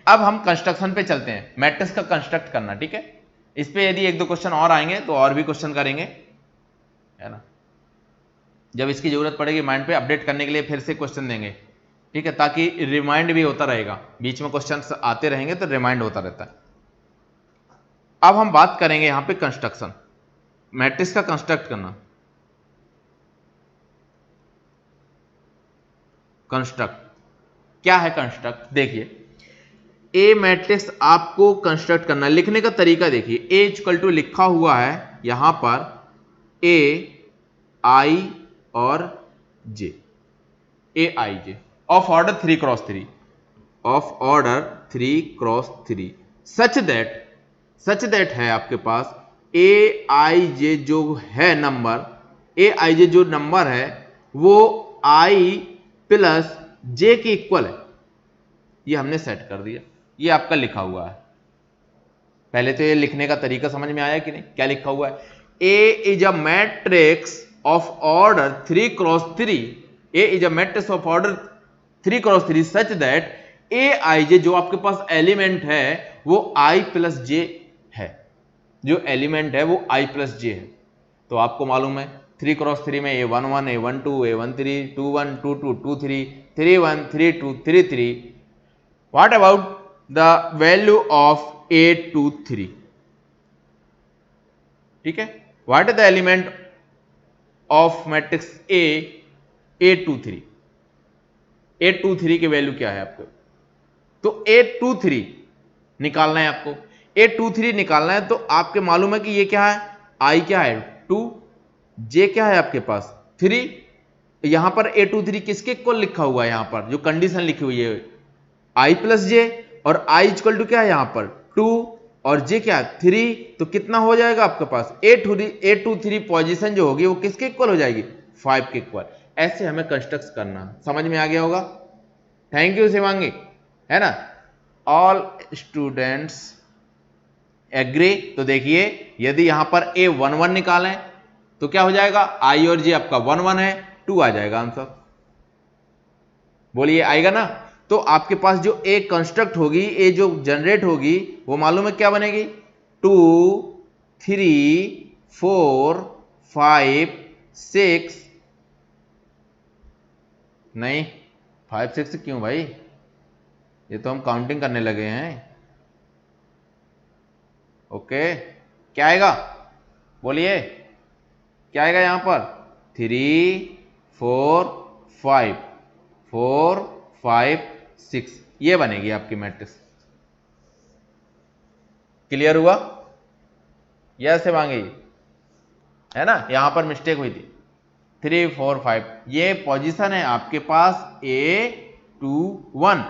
अब हम कंस्ट्रक्शन पे चलते हैं, मैट्रिक्स का कंस्ट्रक्ट करना, ठीक है। इस पे यदि 1-2 क्वेश्चन और आएंगे तो और भी क्वेश्चन करेंगे, है ना। जब इसकी जरूरत पड़ेगी माइंड पे अपडेट करने के लिए फिर से क्वेश्चन देंगे, ठीक है, ताकि रिमाइंड भी होता रहेगा, बीच में क्वेश्चन आते रहेंगे तो रिमाइंड होता रहता है। अब हम बात करेंगे यहां पे कंस्ट्रक्शन, मैट्रिक्स का कंस्ट्रक्ट करना। कंस्ट्रक्ट क्या है? कंस्ट्रक्ट देखिए, ए मैट्रिक्स आपको कंस्ट्रक्ट करना है, लिखने का तरीका देखिए, ए इक्वल टू लिखा हुआ है यहां पर ए आई और J, A I J of order 3x3, of order 3x3, such that है आपके पास ए आई जे जो है नंबर, ए आई जे जो नंबर है वो आई प्लस जे के इक्वल है, ये हमने सेट कर दिया, ये आपका लिखा हुआ है। पहले तो ये लिखने का तरीका समझ में आया कि नहीं? क्या लिखा हुआ है? A is a matrix of order 3x3, A is a matrix of order 3x3 such that A I J जो आपके पास एलिमेंट है वो आई प्लस जे है, जो एलिमेंट है वो i प्लस जे है। तो आपको मालूम है 3 क्रॉस 3 में A11, A12, A13, 21, 22, 23, 31, 32, 33। What about the value of A23? ठीक है, what is the element of matrix A23? A23 की वैल्यू क्या है आपको? तो A23 निकालना है आपको। A23 निकालना है तो आपके मालूम है कि ये क्या है, I क्या है 2, J क्या है आपके पास 3। यहां पर A23 किसके इक्वल लिखा हुआ है, यहां पर जो कंडीशन लिखी हुई है I प्लस जे, और I इक्वल टू क्या है यहां पर 2 और J क्या है 3। तो कितना हो जाएगा आपके पास A23 पोजीशन जो होगी वो किसके इक्वल हो जाएगी 5 के इक्वल। ऐसे हमें कंस्ट्रक्ट करना, समझ में आ गया होगा। थैंक यू शिवांगी, है ना। All students agree. तो देखिए यदि यहां पर A11 निकालें तो क्या हो जाएगा, I और J आपका 1 1 है, 2 आ जाएगा आंसर। बोलिए आएगा ना। तो आपके पास जो A कंस्ट्रक्ट होगी, A जो जनरेट होगी वो मालूम है क्या बनेगी 2 3 4 5 6, नहीं 5 6 क्यों भाई, ये तो हम काउंटिंग करने लगे हैं। ओके, क्या आएगा बोलिए, क्या आएगा यहां पर 3 4 5 4 5 6, ये बनेगी आपकी मैट्रिक्स। क्लियर हुआ, यह से मांगी है ना, यहां पर मिस्टेक हुई थी 3 4 5। ये पोजीशन है आपके पास A21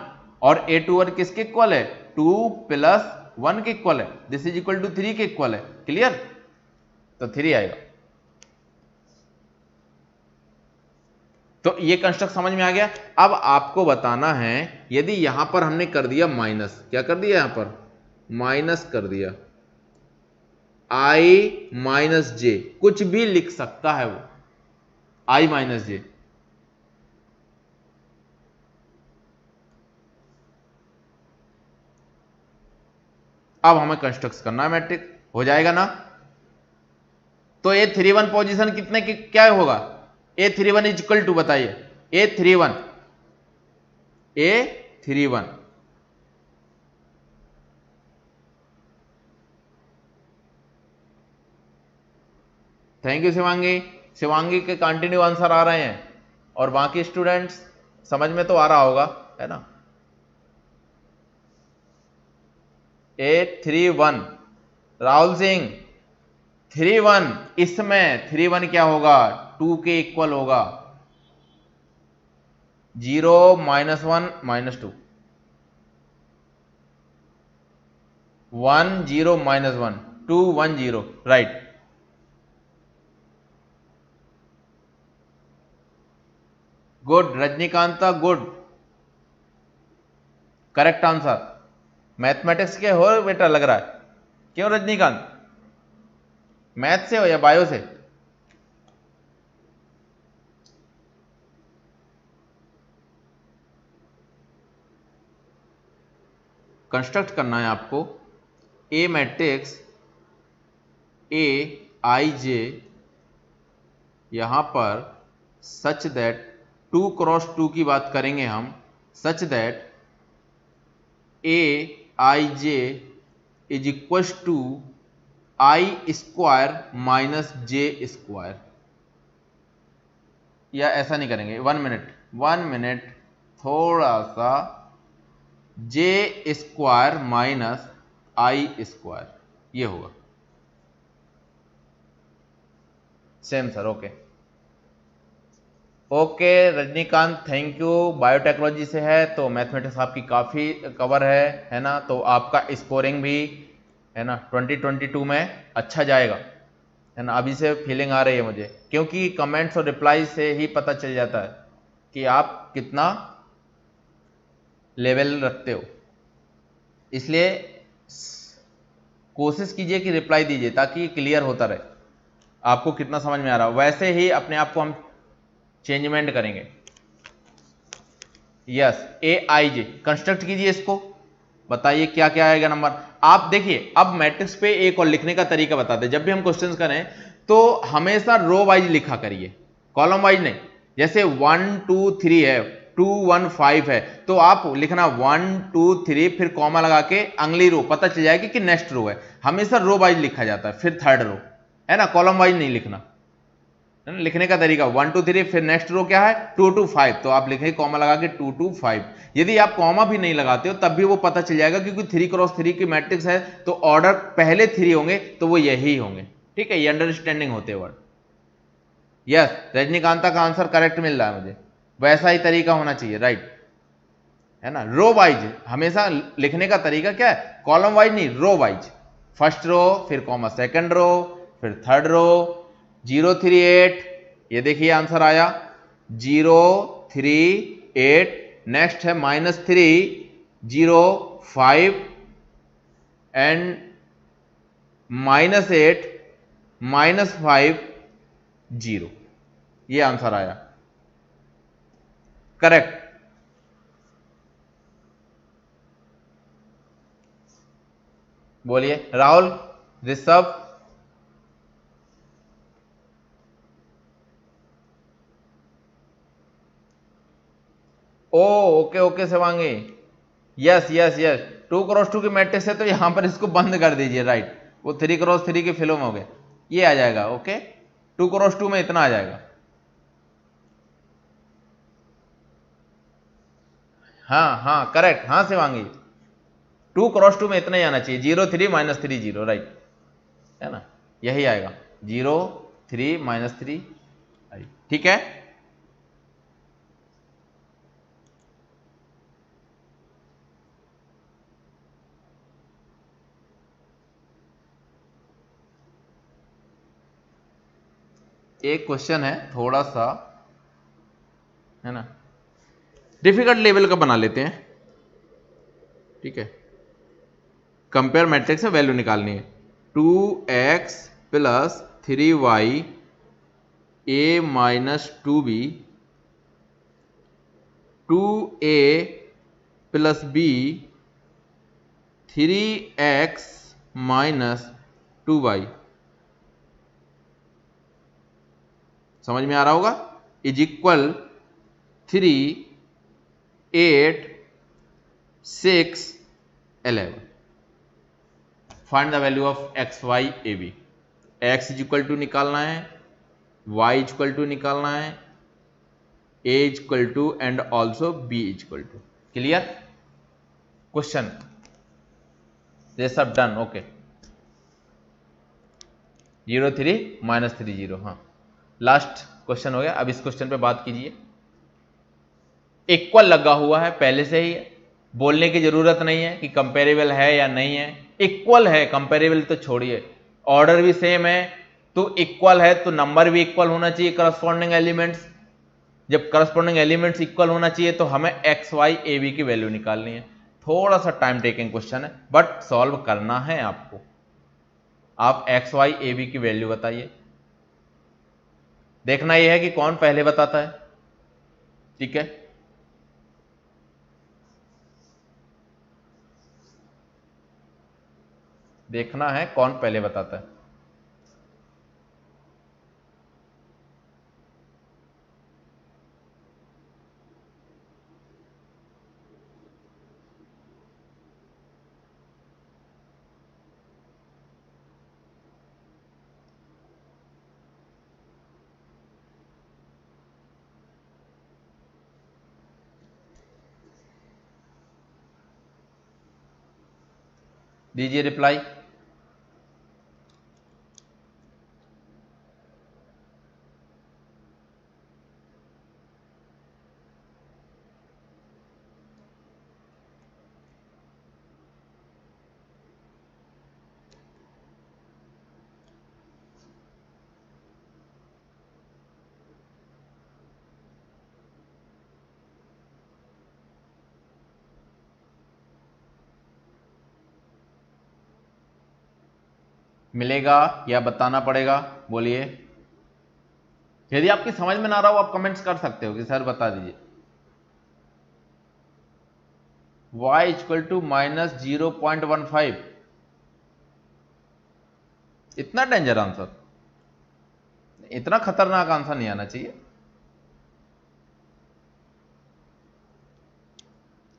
और A21 किसके इक्वल है 2 प्लस 1 के इक्वल है, दिस इज इक्वल टू 3 के इक्वल है। क्लियर, तो 3 आएगा। तो ये कंस्ट्रक्ट समझ में आ गया। अब आपको बताना है यदि यहां पर हमने कर दिया माइनस, क्या कर दिया यहां पर माइनस कर दिया I माइनस जे, कुछ भी लिख सकता है वो I माइनस जे। अब हमें कंस्ट्रक्ट करना है मैट्रिक्स, हो जाएगा ना। तो A31 पोजीशन कितने की क्या होगा, A31 इज इक्वल टू बताइए A31 thank you Shivangi. Shivangi के कंटिन्यू आंसर आ रहे हैं और बाकी स्टूडेंट्स समझ में तो आ रहा होगा, है ना। A31 राहुल सिंह 31, इसमें 31 क्या होगा 2 के इक्वल होगा, 0 -1 -2 1 0 -1 2 1 0, right. Good Rajnikanta, good, correct answer. Mathematics के हो बेटा लग रहा है, क्यों रजनीकांत, मैथ से हो या बायो से? कंस्ट्रक्ट करना है आपको ए मैट्रिक्स Aij यहां पर सच दैट 2 क्रॉस 2 की बात करेंगे हम, such that Aij is equal to I square minus J square, या ऐसा नहीं करेंगे, 1 मिनट थोड़ा सा, J square minus I square, ये होगा same sir. Okay okay Rajinikanth, thank you. Biotechnology से है तो मैथमेटिक्स आपकी काफ़ी कवर है ना। तो आपका स्कोरिंग भी है ना 2022 में अच्छा जाएगा, है ना। अभी से फीलिंग आ रही है मुझे, क्योंकि कमेंट्स और रिप्लाई से ही पता चल जाता है कि आप कितना लेवल रखते हो। इसलिए कोशिश कीजिए कि रिप्लाई दीजिए ताकि क्लियर होता रहे आपको कितना समझ में आ रहा। वैसे ही अपने आप को हम चेंजमेंट करेंगे। यस Aij कंस्ट्रक्ट कीजिए इसको, बताइए क्या क्या आएगा नंबर। आप देखिए, अब मैट्रिक्स पे एक और लिखने का तरीका बताते हैं। जब भी हम क्वेश्चंस करें तो हमेशा रो वाइज लिखा करिए, कॉलम वाइज नहीं। जैसे 1 2 3 है, 2 1 5 है, तो आप लिखना 1 2 3 फिर कॉमा लगा के अगली रो, पता चल जाएगी कि नेक्स्ट रो है। हमेशा रो वाइज लिखा जाता है, फिर थर्ड रो, है ना, कॉलम वाइज नहीं लिखना। लिखने का तरीका 1 2 3 फिर नेक्स्ट रो क्या है 2 2 5, तो आप लिखेंगे कॉमा लगा के 2 2 5। यदि आप कॉमा भी नहीं लगाते हो तब भी वो पता चल जाएगा, क्योंकि 3 क्रॉस 3 की मैट्रिक्स है तो ऑर्डर पहले 3 होंगे तो वो यही होंगे। ठीक है, ये अंडरस्टैंडिंग होते वर्ड। यस, रजनीकांता का आंसर करेक्ट मिल रहा है मुझे, वैसा ही तरीका होना चाहिए, राइट, है ना। रो वाइज हमेशा लिखने का तरीका क्या है, कॉलम वाइज नहीं, रो वाइज। फर्स्ट रो फिर कॉमा सेकंड रो फिर थर्ड रो। 0 3 8, ये देखिए आंसर आया 0 3 8। नेक्स्ट है -3 0 5 एंड -8 -5 0, ये आंसर आया करेक्ट। बोलिए Rahul, Rishabh, oh okay okay Shivangi, yes yes yes, 2 cross 2 की मैट्रिक्स है तो यहां पर इसको बंद कर दीजिए, राइट, वो 3 क्रॉस 3 की फिल्म हो गए, ये आ जाएगा। ओके, 2 क्रॉस 2 में इतना आ जाएगा। हाँ हाँ करेक्ट, हाँ शिवांगी, 2 क्रॉस 2 में इतना ही आना चाहिए, 0 3 -3 0, राइट, है ना, यही आएगा 0 3 -3, ठीक है। एक क्वेश्चन है थोड़ा सा, है ना, डिफिकल्ट लेवल का बना लेते हैं, ठीक है। कंपेयर मैट्रिक्स में वैल्यू निकालनी है, 2x + 3y a - 2b 2a + b 3x - 2y, समझ में आ रहा होगा, is equal 3 8 6 11। Find the value of X Y A B. X is equal to निकालना है, वाई इज इक्वल टू निकालना है, A is equal to and also B is equal to. Clear question, ये सब डन, ओके। 0 3 -3 0, हाँ last question हो गया। अब इस क्वेश्चन पे बात कीजिए। इक्वल लगा हुआ है पहले से ही, बोलने की जरूरत नहीं है कि कंपेरेबल है या नहीं है, इक्वल है, कंपेरेबल तो छोड़िए, ऑर्डर भी सेम है तो इक्वल है, तो नंबर भी इक्वल होना चाहिए करस्पॉन्डिंग एलिमेंट्स। जब करस्पॉन्डिंग एलिमेंट्स इक्वल होना चाहिए तो हमें एक्स वाई ए बी की वैल्यू निकालनी है। थोड़ा सा टाइम टेकिंग क्वेश्चन है बट सॉल्व करना है आपको। आप एक्स वाई ए बी की वैल्यू बताइए, देखना यह है कि कौन पहले बताता है, ठीक है। देखना है कौन पहले बताता है। दीजिए रिप्लाई। मिलेगा या बताना पड़ेगा, बोलिए। यदि आपकी समझ में ना रहा हो आप कमेंट्स कर सकते हो कि सर बता दीजिए। y इक्वल टू -0.15, इतना डेंजर आंसर, इतना खतरनाक आंसर नहीं आना चाहिए।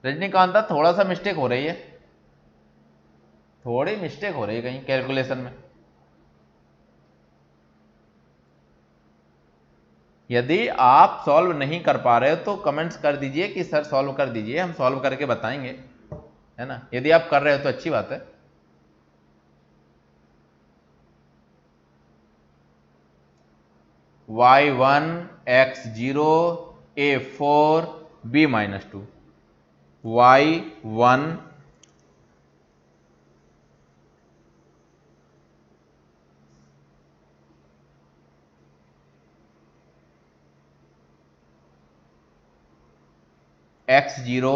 रजनीकांता थोड़ा सा मिस्टेक हो रही है, थोड़ी मिस्टेक हो रही है कहीं कैलकुलेशन में। यदि आप सॉल्व नहीं कर पा रहे हो तो कमेंट्स कर दीजिए कि सर सॉल्व कर दीजिए, हम सॉल्व करके बताएंगे, है ना। यदि आप कर रहे हो तो अच्छी बात है। y1 x0 a4 b-2, y1 x0,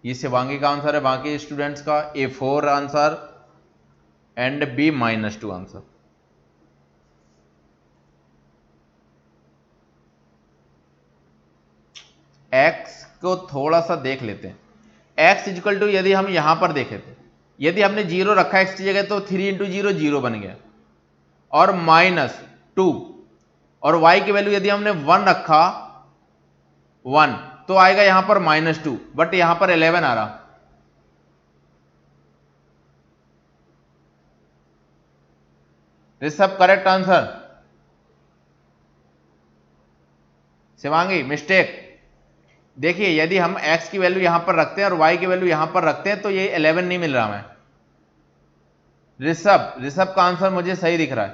ये शिवांगी का आंसर है, बाकी स्टूडेंट्स का a4 answer and b-2 answer. x को थोड़ा सा देख लेते हैं। x इक्वल टू, यदि हम यहां पर देखें तो यदि हमने 0 रखा x की जगह तो 3 इंटू 0 0 बन गया, और -2, और y की वैल्यू यदि हमने 1 रखा 1 तो आएगा यहां पर -2, बट यहां पर 11 आ रहा। Rishabh correct answer, Shivangi mistake. देखिए यदि हम x की वैल्यू यहां पर रखते हैं और y की वैल्यू यहां पर रखते हैं तो ये 11 नहीं मिल रहा मैं। ऋषभ का आंसर मुझे सही दिख रहा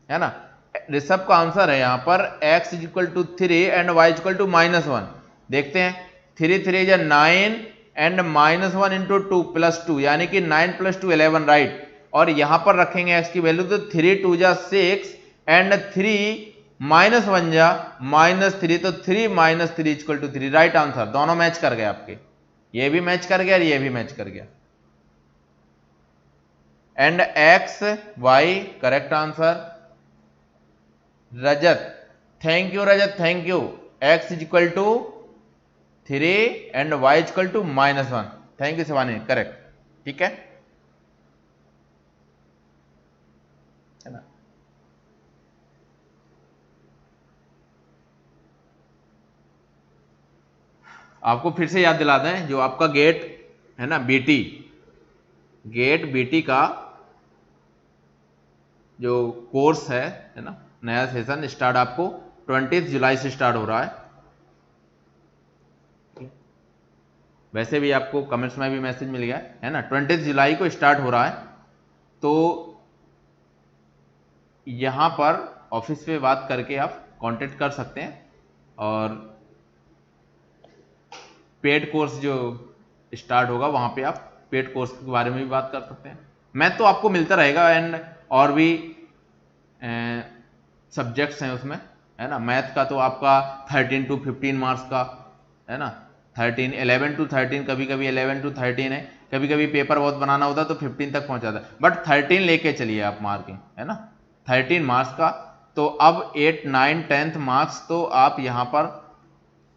है ना। ऋषभ का आंसर है यहां पर x equal to 3 and y equal to -1। देखते हैं, 3 3 या 9 एंड -1 इंटू 2 +2, यानी कि 9 + 2 11, राइट। और यहां पर रखेंगे x की वैल्यू तो 3 2 जा 6 एंड 3 -1 जा -3, तो 3 -3 इक्वल टू 3, राइट आंसर। दोनों मैच कर गए आपके, ये भी मैच कर गया और ये भी मैच कर गया। And x y correct answer. Rajat, thank you Rajat, thank you. x equal to 3 and y equal to -1, thank you Shivani, correct, ठीक है ना। आपको फिर से याद दिला दें, जो आपका गेट है ना बीटी, गेट बीटी का जो कोर्स है ना, नया सेशन स्टार्ट आपको 20 जुलाई से स्टार्ट हो रहा है। वैसे भी आपको कमेंट्स में भी मैसेज मिल गया है ना, 20 जुलाई को स्टार्ट हो रहा है। तो यहां पर ऑफिस पे बात करके आप कांटेक्ट कर सकते हैं, और पेड कोर्स जो स्टार्ट होगा वहां पे आप पेड कोर्स के बारे में भी बात कर सकते हैं। मैथ तो आपको मिलता रहेगा, एंड और भी सब्जेक्ट्स हैं उसमें, है ना। मैथ का तो आपका 13 to 15 मार्क्स का है ना, 11 to 13, कभी कभी 11 to 13 है, कभी कभी पेपर बहुत बनाना होता है तो 15 तक पहुंच जाता है, बट 13 लेके चलिए आप मार्किंग, है ना, 13 मार्क्स का। तो अब 8 9 10th मार्क्स तो आप यहां पर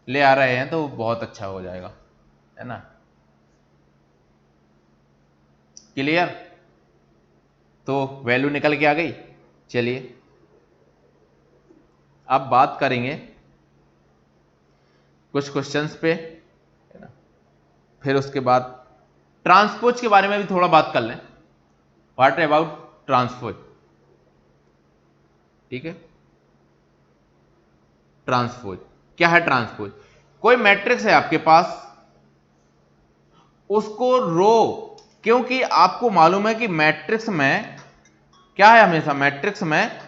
ले आ रहे हैं तो बहुत अच्छा हो जाएगा, है ना। क्लियर, तो वैल्यू निकल के आ गई। चलिए अब बात करेंगे कुछ क्वेश्चंस पे, है ना, फिर उसके बाद ट्रांसपोज के बारे में भी थोड़ा बात कर लें। व्हाट अबाउट ट्रांसपोज, ठीक है। ट्रांसपोज क्या है? ट्रांसपोज, कोई मैट्रिक्स है आपके पास, उसको रो, क्योंकि आपको मालूम है कि मैट्रिक्स में क्या है, हमेशा मैट्रिक्स में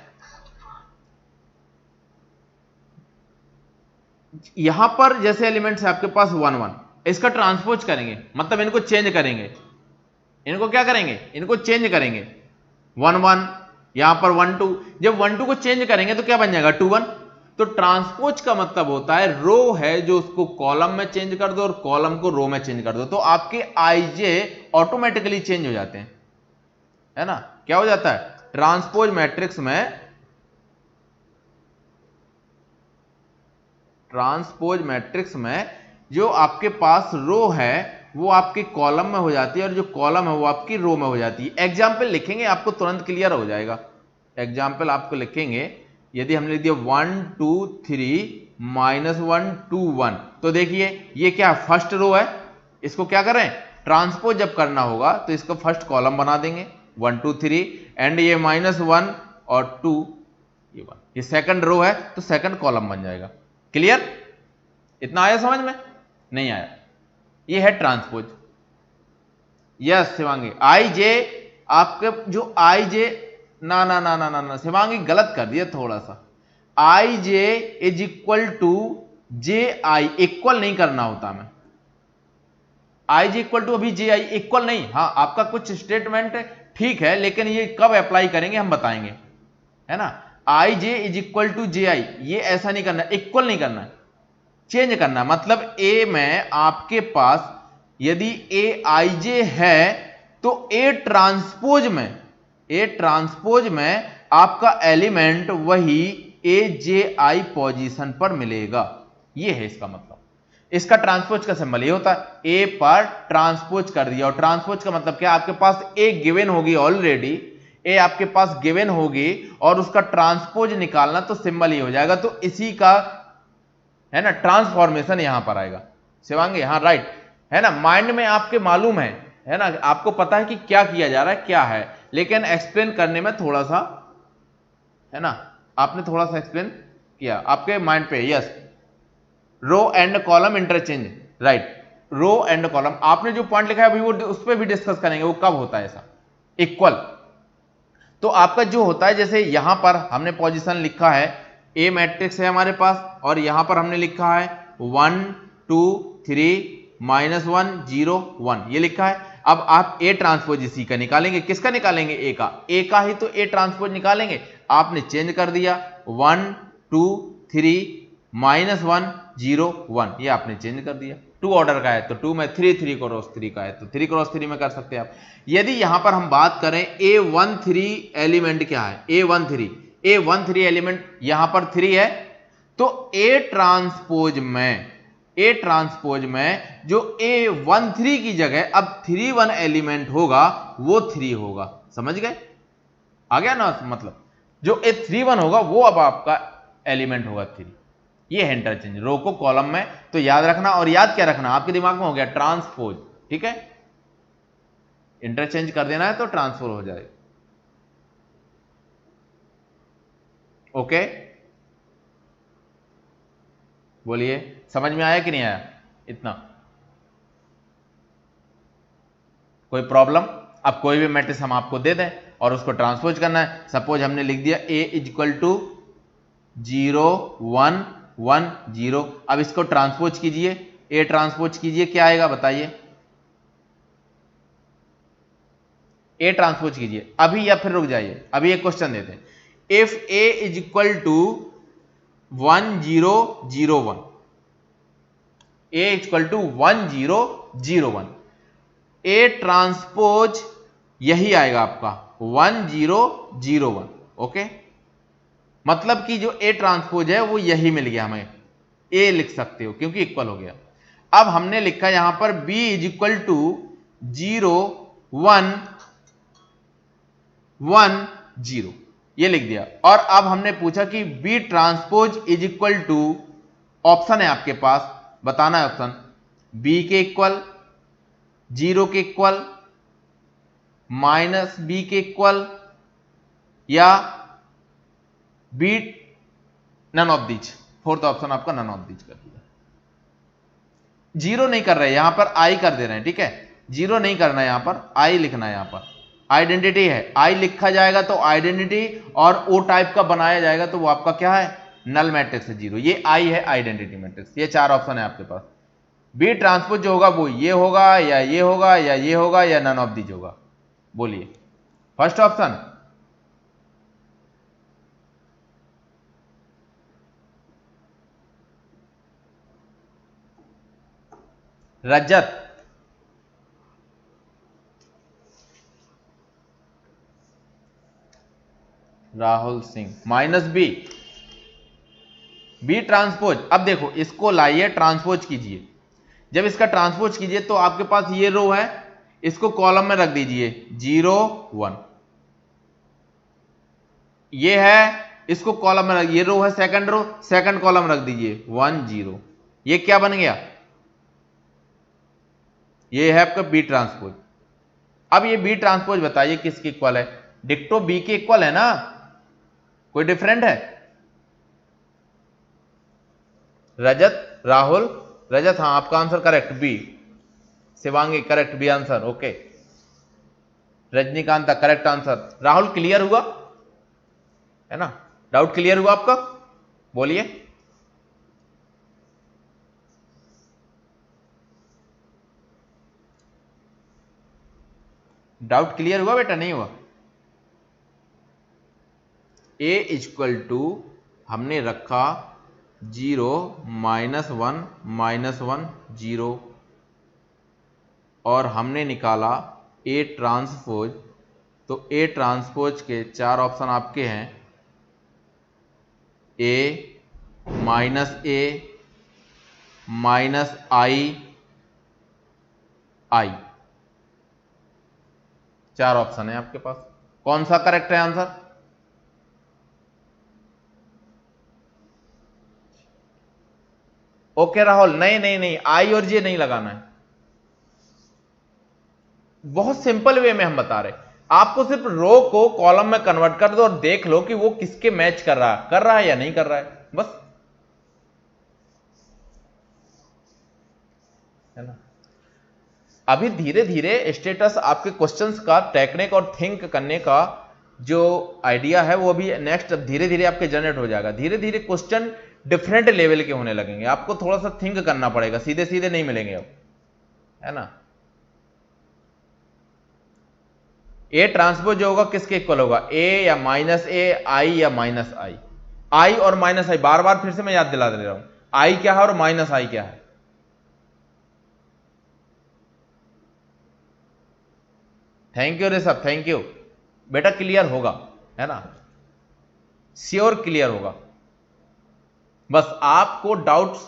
यहां पर जैसे एलिमेंट्स है आपके पास 1 1, इसका ट्रांसपोज करेंगे, मतलब इनको चेंज करेंगे, इनको क्या करेंगे, इनको चेंज करेंगे। 1 1 यहां पर 1 2, जब 1 2 को चेंज करेंगे तो क्या बन जाएगा 2 1। तो ट्रांसपोज का मतलब होता है रो है जो उसको कॉलम में चेंज कर दो और कॉलम को रो में चेंज कर दो, तो आपके आईजे ऑटोमेटिकली चेंज हो जाते हैं, है ना। क्या हो जाता है? ट्रांसपोज मैट्रिक्स में, ट्रांसपोज मैट्रिक्स में जो आपके पास रो है वो आपके कॉलम में हो जाती है और जो कॉलम है वो आपकी रो में हो जाती है। एग्जाम्पल लिखेंगे आपको तुरंत क्लियर हो जाएगा। एग्जाम्पल आपको लिखेंगे, यदि हमने लिख दिया 1 2 3 -1 2 1, तो देखिए ये क्या फर्स्ट रो है, इसको क्या करें ट्रांसपोज जब करना होगा तो इसको फर्स्ट कॉलम बना देंगे 1 2 3 एंड ये -1 और 2 ये 1, ये सेकंड रो है तो सेकंड कॉलम बन जाएगा। क्लियर? इतना आया समझ में? नहीं आया? ये है ट्रांसपोज। यस शिवांगी, आई जे आपके जो आई जे ना ना ना ना ना ना शिवांगी गलत कर दिया थोड़ा सा। I J is equal to J I, equal नहीं करना होता में। आई जे इक्वल टू अभी जे आई इक्वल नहीं। हाँ आपका कुछ स्टेटमेंट ठीक है लेकिन ये कब अप्लाई करेंगे हम बताएंगे, है ना। आई J is equal to J आई, ये ऐसा नहीं करना, इक्वल नहीं करना, चेंज करना। मतलब ए में आपके पास यदि ए आई जे है तो ए ट्रांसपोज में आपका एलिमेंट वही ए जे आई पोजीशन पर मिलेगा। ये है इसका मतलब। इसका ट्रांसपोज का सिंबल ये होता है, ए पर ट्रांसपोज कर दिया। और ट्रांसपोज का मतलब क्या, आपके पास ए गिवन होगी ऑलरेडी, ए आपके पास गिवन होगी और उसका ट्रांसपोज निकालना तो सिंबल ही हो जाएगा। तो इसी का है ना ट्रांसफॉर्मेशन यहां पर आएगा। शिवांगी हाँ राइट है ना, माइंड में आपके मालूम है ना, आपको पता है कि क्या किया जा रहा है क्या है, लेकिन एक्सप्लेन करने में थोड़ा सा है ना, आपने थोड़ा सा एक्सप्लेन किया आपके माइंड पे। Yes, row and column interchange, right, row and column आपने जो पॉइंट लिखा है अभी वो उस पर भी डिस्कस करेंगे, वो कब होता है ऐसा इक्वल। तो आपका जो होता है जैसे यहां पर हमने पोजीशन लिखा है, ए मैट्रिक्स है हमारे पास और यहां पर हमने लिखा है 1 2 3 -1 0 1 ये लिखा है। अब आप ए ट्रांसपोज इसी का निकालेंगे, किसका निकालेंगे, ए का ही तो ए ट्रांसपोज निकालेंगे। आपने चेंज कर दिया 1 2 3 -1 0 1, ये आपने चेंज कर दिया। 2 ऑर्डर का है तो 2 में 3 3 क्रॉस 3 का है तो 3 क्रॉस 3 में कर सकते हैं आप। यदि यहां पर हम बात करें A13 एलिमेंट क्या है, A13 एलिमेंट यहां पर 3 है, तो ए ट्रांसपोज में जो A13 की जगह अब 3 1 एलिमेंट होगा वो 3 होगा। समझ गए? आ गया ना मतलब, जो A31 होगा वो अब आपका एलिमेंट होगा 3। ये है इंटरचेंज, रो को कॉलम में तो याद रखना। और याद क्या रखना, आपके दिमाग में हो गया ट्रांसपोज, ठीक है, इंटरचेंज कर देना है तो ट्रांसफर हो जाएगा। ओके बोलिए, समझ में आया कि नहीं आया? इतना कोई प्रॉब्लम? अब कोई भी मैट्रिक्स हम आपको दे दें और उसको ट्रांसपोज करना है, सपोज हमने लिख दिया A इज इक्वल टू 0 1 1 0। अब इसको ट्रांसपोज कीजिए, ए ट्रांसपोज कीजिए, क्या आएगा बताइए, ए ट्रांसपोज कीजिए अभी या फिर रुक जाइए, अभी एक क्वेश्चन देते हैं। If A is equal to 1 0 0 1, A is equal to 1 0 0 1, A transpose यही आएगा आपका 1 0 0 1। ओके, मतलब कि जो ए ट्रांसपोज है वो यही मिल गया, हमें ए लिख सकते हो क्योंकि इक्वल हो गया। अब हमने लिखा यहां पर बी इज इक्वल टू 0 1 1 0, ये लिख दिया। और अब हमने पूछा कि B transpose is equal to, option है आपके पास, बताना है ऑप्शन, बी के इक्वल, 0 के इक्वल, माइनस बी के इक्वल, या B none of these. Fourth option आपका नन ऑफ दीज कर दिया। 0 नहीं कर रहे यहां पर, आई कर दे रहे हैं, ठीक है, 0 नहीं करना है यहां पर, आई लिखना है। यहां पर आइडेंटिटी है, आई लिखा जाएगा तो आइडेंटिटी और ओ टाइप का बनाया जाएगा तो वो आपका क्या है, नल मैट्रिक्स है 0। ये आई है आइडेंटिटी मैट्रिक्स। ये 4 ऑप्शन है आपके पास। बी ट्रांसपोज जो होगा वो ये होगा या ये होगा या ये होगा या नन ऑफ दीज होगा। बोलिए, first option, Rajat, Rahul Singh, minus B transpose. अब देखो इसको लाइए ट्रांसपोज कीजिए, जब इसका ट्रांसपोज कीजिए तो आपके पास ये रो है, इसको कॉलम में रख दीजिए 0 1, ये है इसको कॉलम में रख, ये रो है सेकंड रो, सेकंड कॉलम रख दीजिए 1 0, ये क्या बन गया, ये है आपका बी ट्रांसपोज। अब ये बी ट्रांसपोज बताइए किसके इक्वल है, डिक्टो बी के इक्वल है ना, कोई डिफरेंट है? रजत राहुल, रजत हाँ आपका answer correct B, Shivangi correct B answer, okay, Rajinikanth correct answer. Rahul clear हुआ है ना, डाउट क्लियर हुआ आपका, बोलिए। डाउट क्लियर हुआ बेटा, नहीं हुआ? a इक्वल टू हमने रखा 0 -1 -1 0 और हमने निकाला a ट्रांसपोज, तो a ट्रांसपोज के 4 ऑप्शन आपके हैं, a -i 4 ऑप्शन है आपके पास, कौन सा करेक्ट है आंसर? ओके राहुल, नहीं नहीं नहीं, आई और जे नहीं लगाना है, बहुत सिंपल वे में हम बता रहे, आपको सिर्फ रो को कॉलम में कन्वर्ट कर दो और देख लो कि वो किसके मैच कर रहा है या नहीं कर रहा है, बस, है ना। अभी धीरे धीरे स्टेटस आपके क्वेश्चंस का टेक्निक और थिंक करने का जो आइडिया है वो अभी नेक्स्ट धीरे धीरे आपके जनरेट हो जाएगा, धीरे धीरे क्वेश्चन डिफरेंट लेवल के होने लगेंगे, आपको थोड़ा सा थिंक करना पड़ेगा, सीधे सीधे नहीं मिलेंगे अब, है ना। ए ट्रांसपोज जो होगा किसके इक्वल होगा, ए या -a, आई या -i, आई और -i, बार बार फिर से मैं याद दिला दे रहा हूं, आई क्या है और -i क्या है। Thank you Rishabh, thank you बेटा, क्लियर होगा, है ना, श्योर क्लियर होगा, बस आपको डाउट्स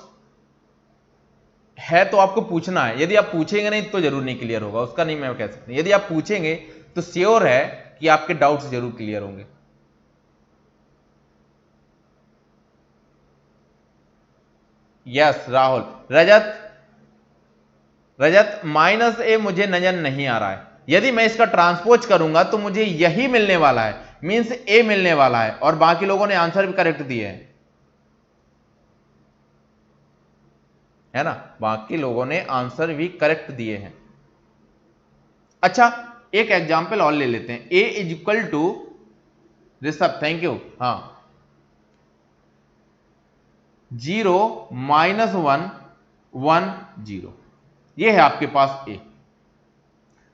है तो आपको पूछना है, यदि आप पूछेंगे नहीं तो जरूर नहीं क्लियर होगा, उसका नहीं मैं कह सकता, यदि आप पूछेंगे तो श्योर है कि आपके डाउट्स जरूर क्लियर होंगे। यस राहुल, रजत -a मुझे नजर नहीं आ रहा है, यदि मैं इसका ट्रांसपोज करूंगा तो मुझे यही मिलने वाला है, मींस a मिलने वाला है, और बाकी लोगों ने आंसर भी करेक्ट दिए हैं, है ना, बाकी लोगों ने आंसर भी करेक्ट दिए हैं। अच्छा एक एग्जाम्पल और ले लेते हैं, a equal to, Rishabh thank you, हाँ 0 -1 1 0, ये है आपके पास a।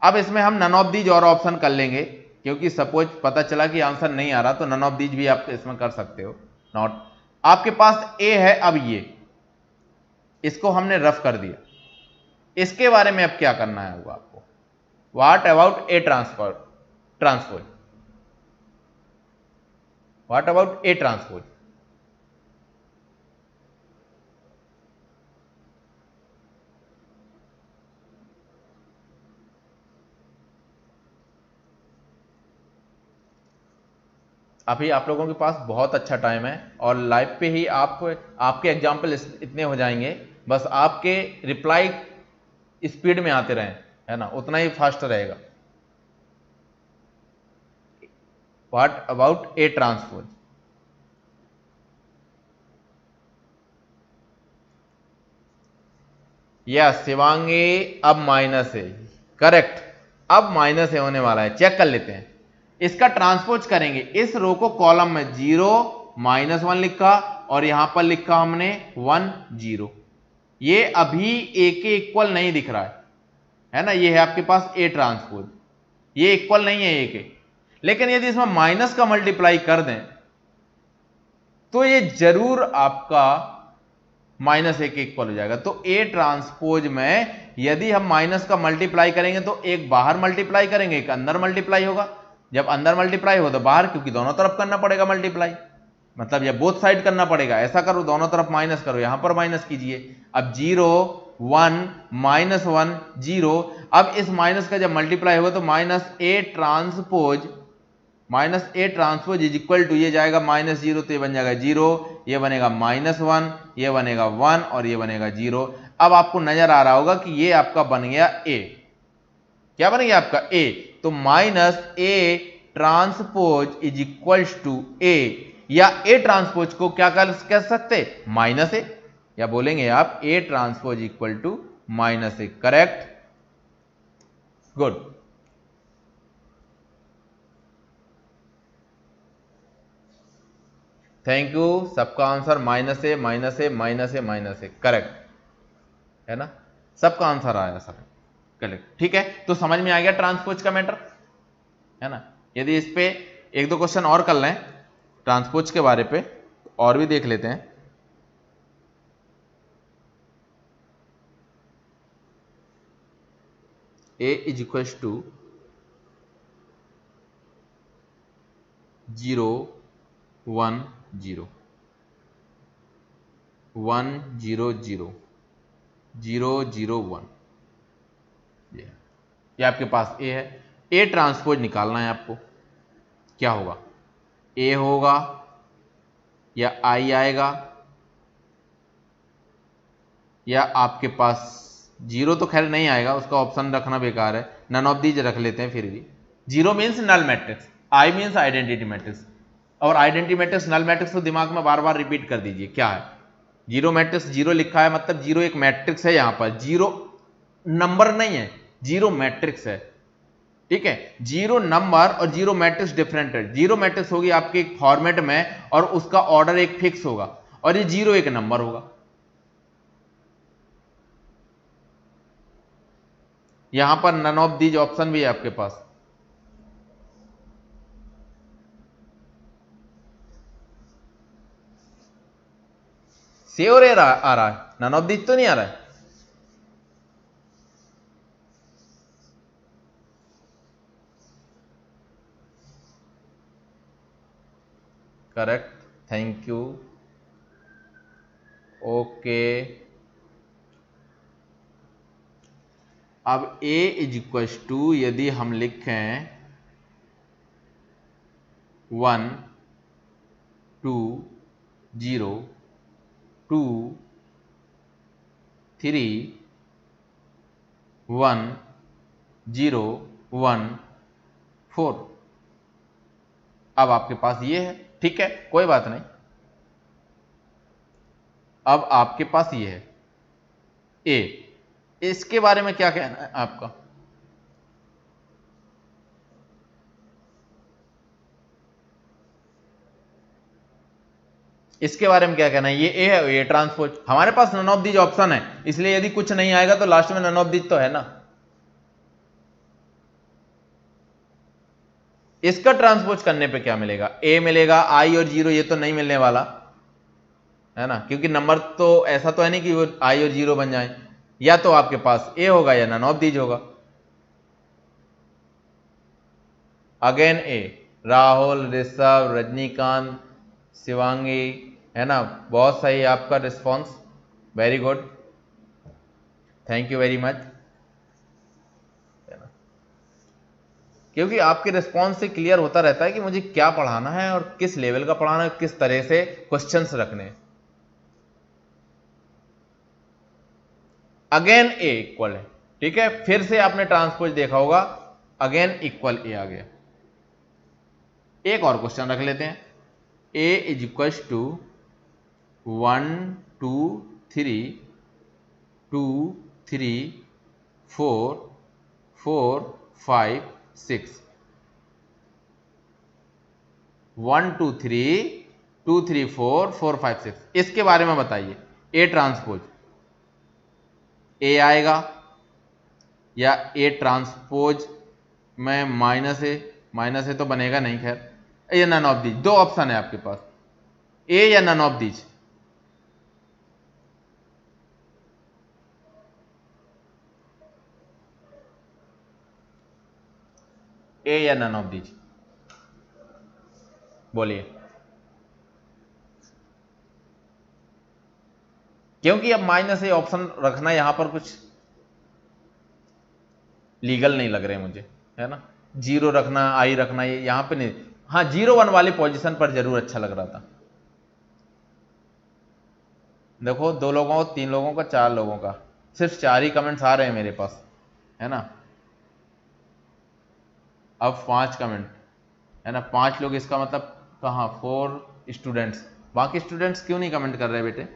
अब इसमें हम नन ऑफ दीज और ऑप्शन कर लेंगे, क्योंकि सपोज पता चला कि आंसर नहीं आ रहा तो नन ऑफ दीज भी आप इसमें कर सकते हो, नॉट, आपके पास a है, अब ये इसको हमने रफ कर दिया, इसके बारे में अब क्या करना है वो आपको, what about A transpose, what about A transpose, अभी आप लोगों के पास बहुत अच्छा टाइम है और लाइव पे ही आपके एग्जाम्पल इतने हो जाएंगे, बस आपके रिप्लाई स्पीड में आते रहें, है ना, उतना ही फास्ट रहेगा। What about A transpose, yes Shivangi, अब माइनस है, करेक्ट, अब माइनस है होने वाला है, चेक कर लेते हैं, इसका ट्रांसपोज करेंगे, इस रो को कॉलम में 0 -1 लिखा और यहां पर लिखा हमने 1 0, ये अभी a के इक्वल नहीं दिख रहा है ना, ये है आपके पास a ट्रांसपोज, ये इक्वल नहीं है a के, लेकिन यदि इसमें माइनस का मल्टीप्लाई कर दें तो ये जरूर आपका -a के इक्वल हो जाएगा। तो a ट्रांसपोज में यदि हम माइनस का मल्टीप्लाई करेंगे तो एक बाहर मल्टीप्लाई करेंगे, एक अंदर मल्टीप्लाई होगा, जब अंदर मल्टीप्लाई हो तो बाहर, क्योंकि दोनों तरफ करना पड़ेगा मल्टीप्लाई, मतलब जब बोथ साइड करना पड़ेगा, ऐसा करो दोनों तरफ माइनस करो, यहां पर माइनस कीजिए, अब 0 1 -1 0। अब इस माइनस का जब मल्टीप्लाई होगा तो -A transpose is equal to, ये जाएगा -0 तो ये बन जाएगा 0, ये बनेगा -1, ये बनेगा 1 और ये बनेगा 0। अब आपको नजर आ रहा होगा कि ये आपका बन गया A। क्या बन गया आपका A? तो -A transpose is equals to A, या A ट्रांसपोज को क्या कह सकते? -A, या बोलेंगे आप A transpose equal to -A। Correct, good. Thank you. सबका आंसर -A, करेक्ट है ना, सबका आंसर आया सर, करेक्ट। ठीक है, तो समझ में आ गया ट्रांसपोज का मैटर, है ना। यदि इस पे एक दो क्वेश्चन और कर लें ट्रांसपोज के बारे पे, और भी देख लेते हैं। A इज इक्वल्स टू 0 1 0 1 0 0 0 0 1, ये आपके पास A है। A ट्रांसपोज निकालना है आपको, क्या होगा? A होगा या I आएगा, या आपके पास 0 तो खैर नहीं आएगा, उसका ऑप्शन रखना बेकार है, नन ऑफ दीज रख लेते हैं फिर भी। 0 means null matrix, I means identity matrix, और आइडेंटिटी मैट्रिक्स नल मैट्रिक्स को दिमाग में बार बार रिपीट कर दीजिए। क्या है 0 मैट्रिक्स? 0 लिखा है मतलब 0 एक मैट्रिक्स है, यहां पर 0 नंबर नहीं है, 0 मैट्रिक्स है। ठीक है, 0 नंबर और 0 मैट्रिक्स डिफरेंट है। 0 मैट्रिक्स होगी आपके एक फॉर्मेट में और उसका ऑर्डर एक फिक्स होगा, और ये 0 एक नंबर होगा। यहां पर नन ऑफ दीज ऑप्शन भी है आपके पास। श्योर आ रहा है, नन ऑफ दीज तो नहीं आ रहा है। Correct, thank you, okay. अब A इज इक्वल टू, यदि हम लिखें 1 2 0 2 3 1 0 1 4, अब आपके पास ये है। ठीक है, कोई बात नहीं। अब आपके पास ये है A, इसके बारे में क्या कहना है आपका? इसके बारे में क्या कहना है? ये A है, ये ट्रांसपोज। हमारे पास नन ऑफ दीज ऑप्शन है, इसलिए यदि कुछ नहीं आएगा तो लास्ट में नन ऑफ दीज तो है ना। इसका ट्रांसपोज करने पे क्या मिलेगा? A मिलेगा, I और 0 ये तो नहीं मिलने वाला है ना, क्योंकि नंबर तो ऐसा तो है नहीं कि वो I और 0 बन जाए। या तो आपके पास A होगा या नन ऑफ दीज होगा। अगेन A, राहुल, ऋषभ, रजनीकांत, शिवांगी, है ना, बहुत सही आपका response, very good, thank you very much. क्योंकि आपके रिस्पॉन्स से क्लियर होता रहता है कि मुझे क्या पढ़ाना है और किस लेवल का पढ़ाना है, किस तरह से क्वेश्चंस रखने हैं। अगेन A इक्वल है, ठीक है, फिर से आपने ट्रांसपोज देखा होगा, अगेन इक्वल A आ गया। एक और क्वेश्चन रख लेते हैं। A इज इक्वल टू 1 2 3 2 3 4 4 5 6 1 2 3 2 3 4 4 5 6, इसके बारे में बताइए। A ट्रांसपोज A आएगा या A ट्रांसपोज में माइनस ए तो बनेगा नहीं, खैर, या नन ऑफ दीज। दो ऑप्शन है आपके पास, A या नन ऑफ दीज। A या नन ऑफ दीज, बोलिए क्योंकि अब -a ऑप्शन रखना यहां पर कुछ लीगल नहीं लग रहे मुझे, है ना। 0 रखना, i रखना, ये यहां पे नहीं। हाँ 0 1 वाली पोजीशन पर जरूर अच्छा लग रहा था। देखो 2 लोगों का, 3 लोगों का, 4 लोगों का, सिर्फ 4 ही कमेंट्स आ रहे हैं मेरे पास, है ना। अब 5 कमेंट, है ना, 5 लोग, इसका मतलब कहाँ 4 स्टूडेंट्स। बाकी स्टूडेंट्स क्यों नहीं कमेंट कर रहे बेटे?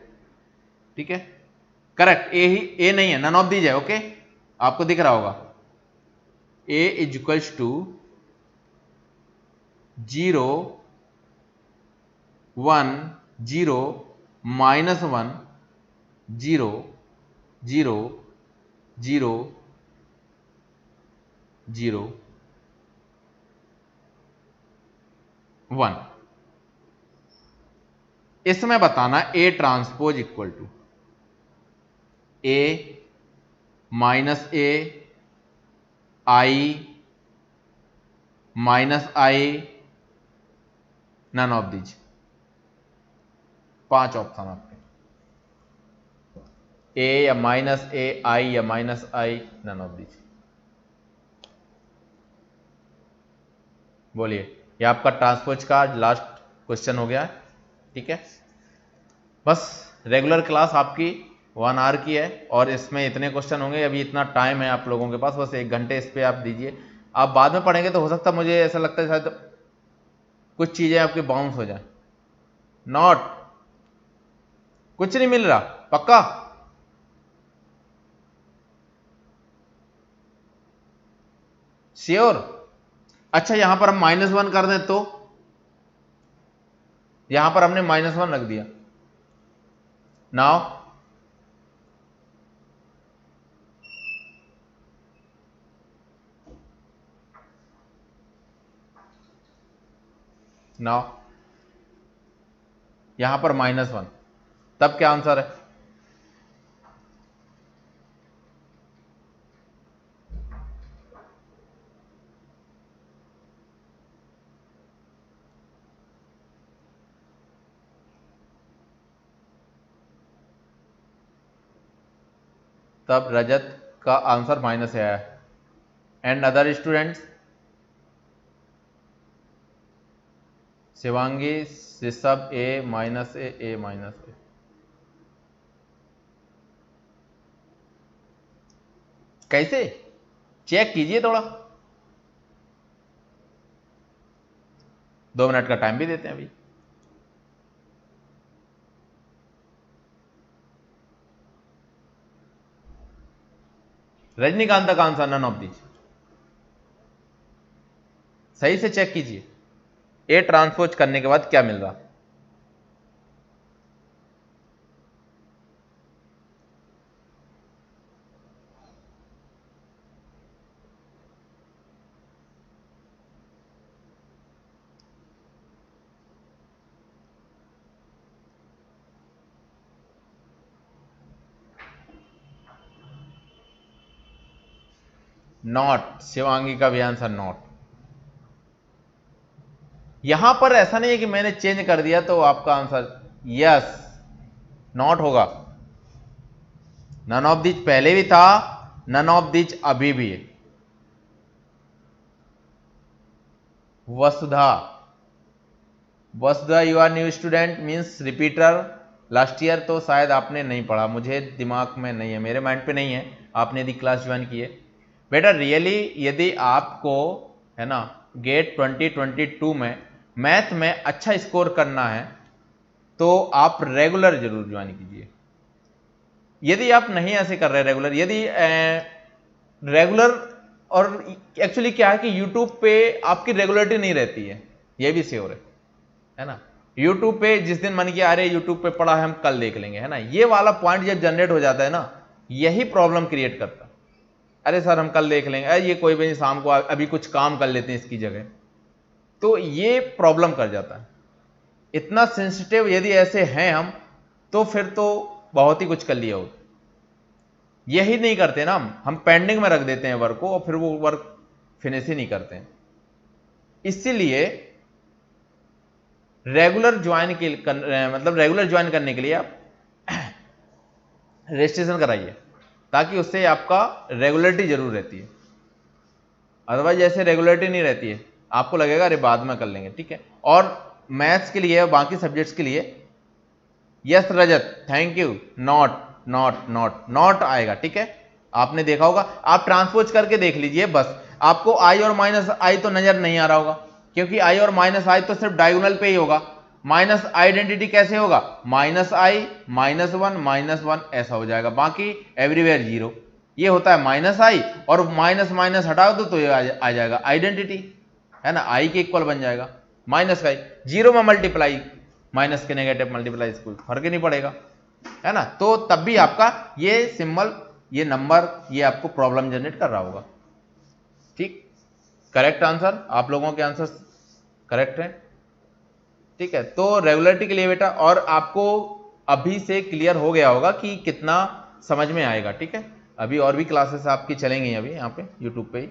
ठीक है, करेक्ट, ए ही, ए नहीं है, नन ऑफ दीज है। ओके, आपको दिख रहा होगा a इज इक्वल्स टू 0 1 0 -1 0 0 0 0 1। इसमें बताना a transpose equal to a -a i -i none of these. 5 option आपके, a या -a, i या -i, नन ऑफ दीज। बोलिए, ये आपका ट्रांसपोज का लास्ट क्वेश्चन हो गया है। ठीक है, बस रेगुलर क्लास आपकी 1 आवर की है और इसमें इतने क्वेश्चन होंगे। अभी इतना टाइम है आप लोगों के पास, बस 1 घंटे इस पे आप दीजिए। आप बाद में पढ़ेंगे तो हो सकता है, मुझे ऐसा लगता है शायद कुछ चीजें आपकी बाउंस हो जाए। नॉट, कुछ नहीं मिल रहा पक्का? श्योर? अच्छा, यहां पर हम -1 कर दें तो, यहां पर हमने -1 रख दिया। नाउ यहां पर -1, तब क्या आंसर है? तब रजत का आंसर माइनस है। And other students, Shivangi, Rishabh, a -a। कैसे? चेक कीजिए थोड़ा, 2 मिनट का टाइम भी देते हैं अभी। रजनीकांत का आंसर नन ऑफ दीज। सही से चेक कीजिए, ए ट्रांसपोज करने के बाद क्या मिल रहा। नॉट, शिवांगी का भी आंसर नॉट। यहां पर ऐसा नहीं है कि मैंने चेंज कर दिया तो आपका आंसर यस नॉट होगा। नन ऑफ दीज पहले भी था, नन ऑफ दीज अभी भी है। Vasudha, Vasudha, you are new student means repeater. Last year तो शायद आपने नहीं पढ़ा, मुझे दिमाग में नहीं है, मेरे माइंड पे नहीं है आपने यदि क्लास ज्वाइन की है। बेटा रियली यदि आपको, है ना, गेट 2022 में मैथ में अच्छा स्कोर करना है तो आप रेगुलर जरूर ज्वाइन कीजिए। यदि आप नहीं ऐसे कर रहे रेगुलर, यदि रेगुलर, और एक्चुअली क्या है कि यूट्यूब पे आपकी रेगुलरिटी नहीं रहती है, ये भी श्योर है ना। यूट्यूब पे जिस दिन मन किया अरे यूट्यूब पे पढ़ा है हम कल देख लेंगे, है ना, ये वाला पॉइंट जब जनरेट हो जाता है ना, यही प्रॉब्लम क्रिएट करता है। अरे सर हम कल देख लेंगे, अरे ये कोई भी नहीं, शाम को अभी कुछ काम कर लेते हैं इसकी जगह, तो ये प्रॉब्लम कर जाता है। इतना सेंसिटिव यदि ऐसे हैं हम, तो फिर तो बहुत ही कुछ कर लिया होता। यही नहीं करते ना हम पेंडिंग में रख देते हैं वर्क को और फिर वो वर्क फिनिश ही नहीं करते हैं। इसीलिए रेगुलर ज्वाइन के मतलब रेगुलर ज्वाइन करने के लिए आप रजिस्ट्रेशन कराइए, ताकि उससे आपका रेगुलरिटी जरूर रहती है। अदरवाइज ऐसे रेगुलरिटी नहीं रहती है, आपको लगेगा अरे बाद में कर लेंगे, ठीक है। और मैथ्स के लिए और बाकी सब्जेक्ट्स के लिए yes Rajat thank you, not not not not आएगा, ठीक है। आपने देखा होगा, आप ट्रांसपोज करके देख लीजिए बस, आपको आई और माइनस आई तो नजर नहीं आ रहा होगा, क्योंकि आई और माइनस आई तो सिर्फ डायगोनल पे ही होगा। माइनस आइडेंटिटी कैसे होगा, माइनस आई माइनस वन ऐसा हो जाएगा, बाकी एवरीवेयर जीरो। ये होता है माइनस आई, और माइनस माइनस हटा दो तो ये आ जाएगा आइडेंटिटी, है ना, आई के इक्वल बन जाएगा। माइनस का आई जीरो में मल्टीप्लाई, माइनस के नेगेटिव मल्टीप्लाई, कोई फर्क ही नहीं पड़ेगा, है ना। तो तब भी आपका ये सिंबल, ये नंबर, ये आपको प्रॉब्लम जनरेट कर रहा होगा, ठीक। करेक्ट आंसर, आप लोगों के आंसर करेक्ट हैं, ठीक है। तो रेगुलरिटी के लिए बेटा, और आपको अभी से क्लियर हो गया होगा कि कितना समझ में आएगा, ठीक है। अभी और भी क्लासेस आपकी चलेंगी अभी यहाँ पे यूट्यूब पे ही,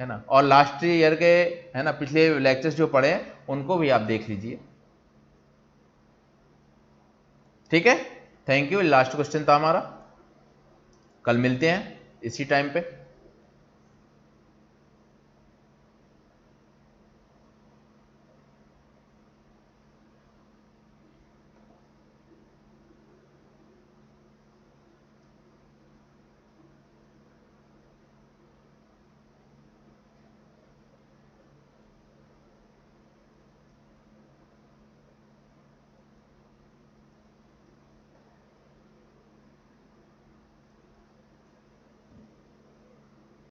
है ना। और लास्ट ईयर के, है ना, पिछले लेक्चर्स जो पढ़े हैं उनको भी आप देख लीजिए, ठीक है। Thank you. लास्ट क्वेश्चन था हमारा, कल मिलते हैं इसी टाइम पे।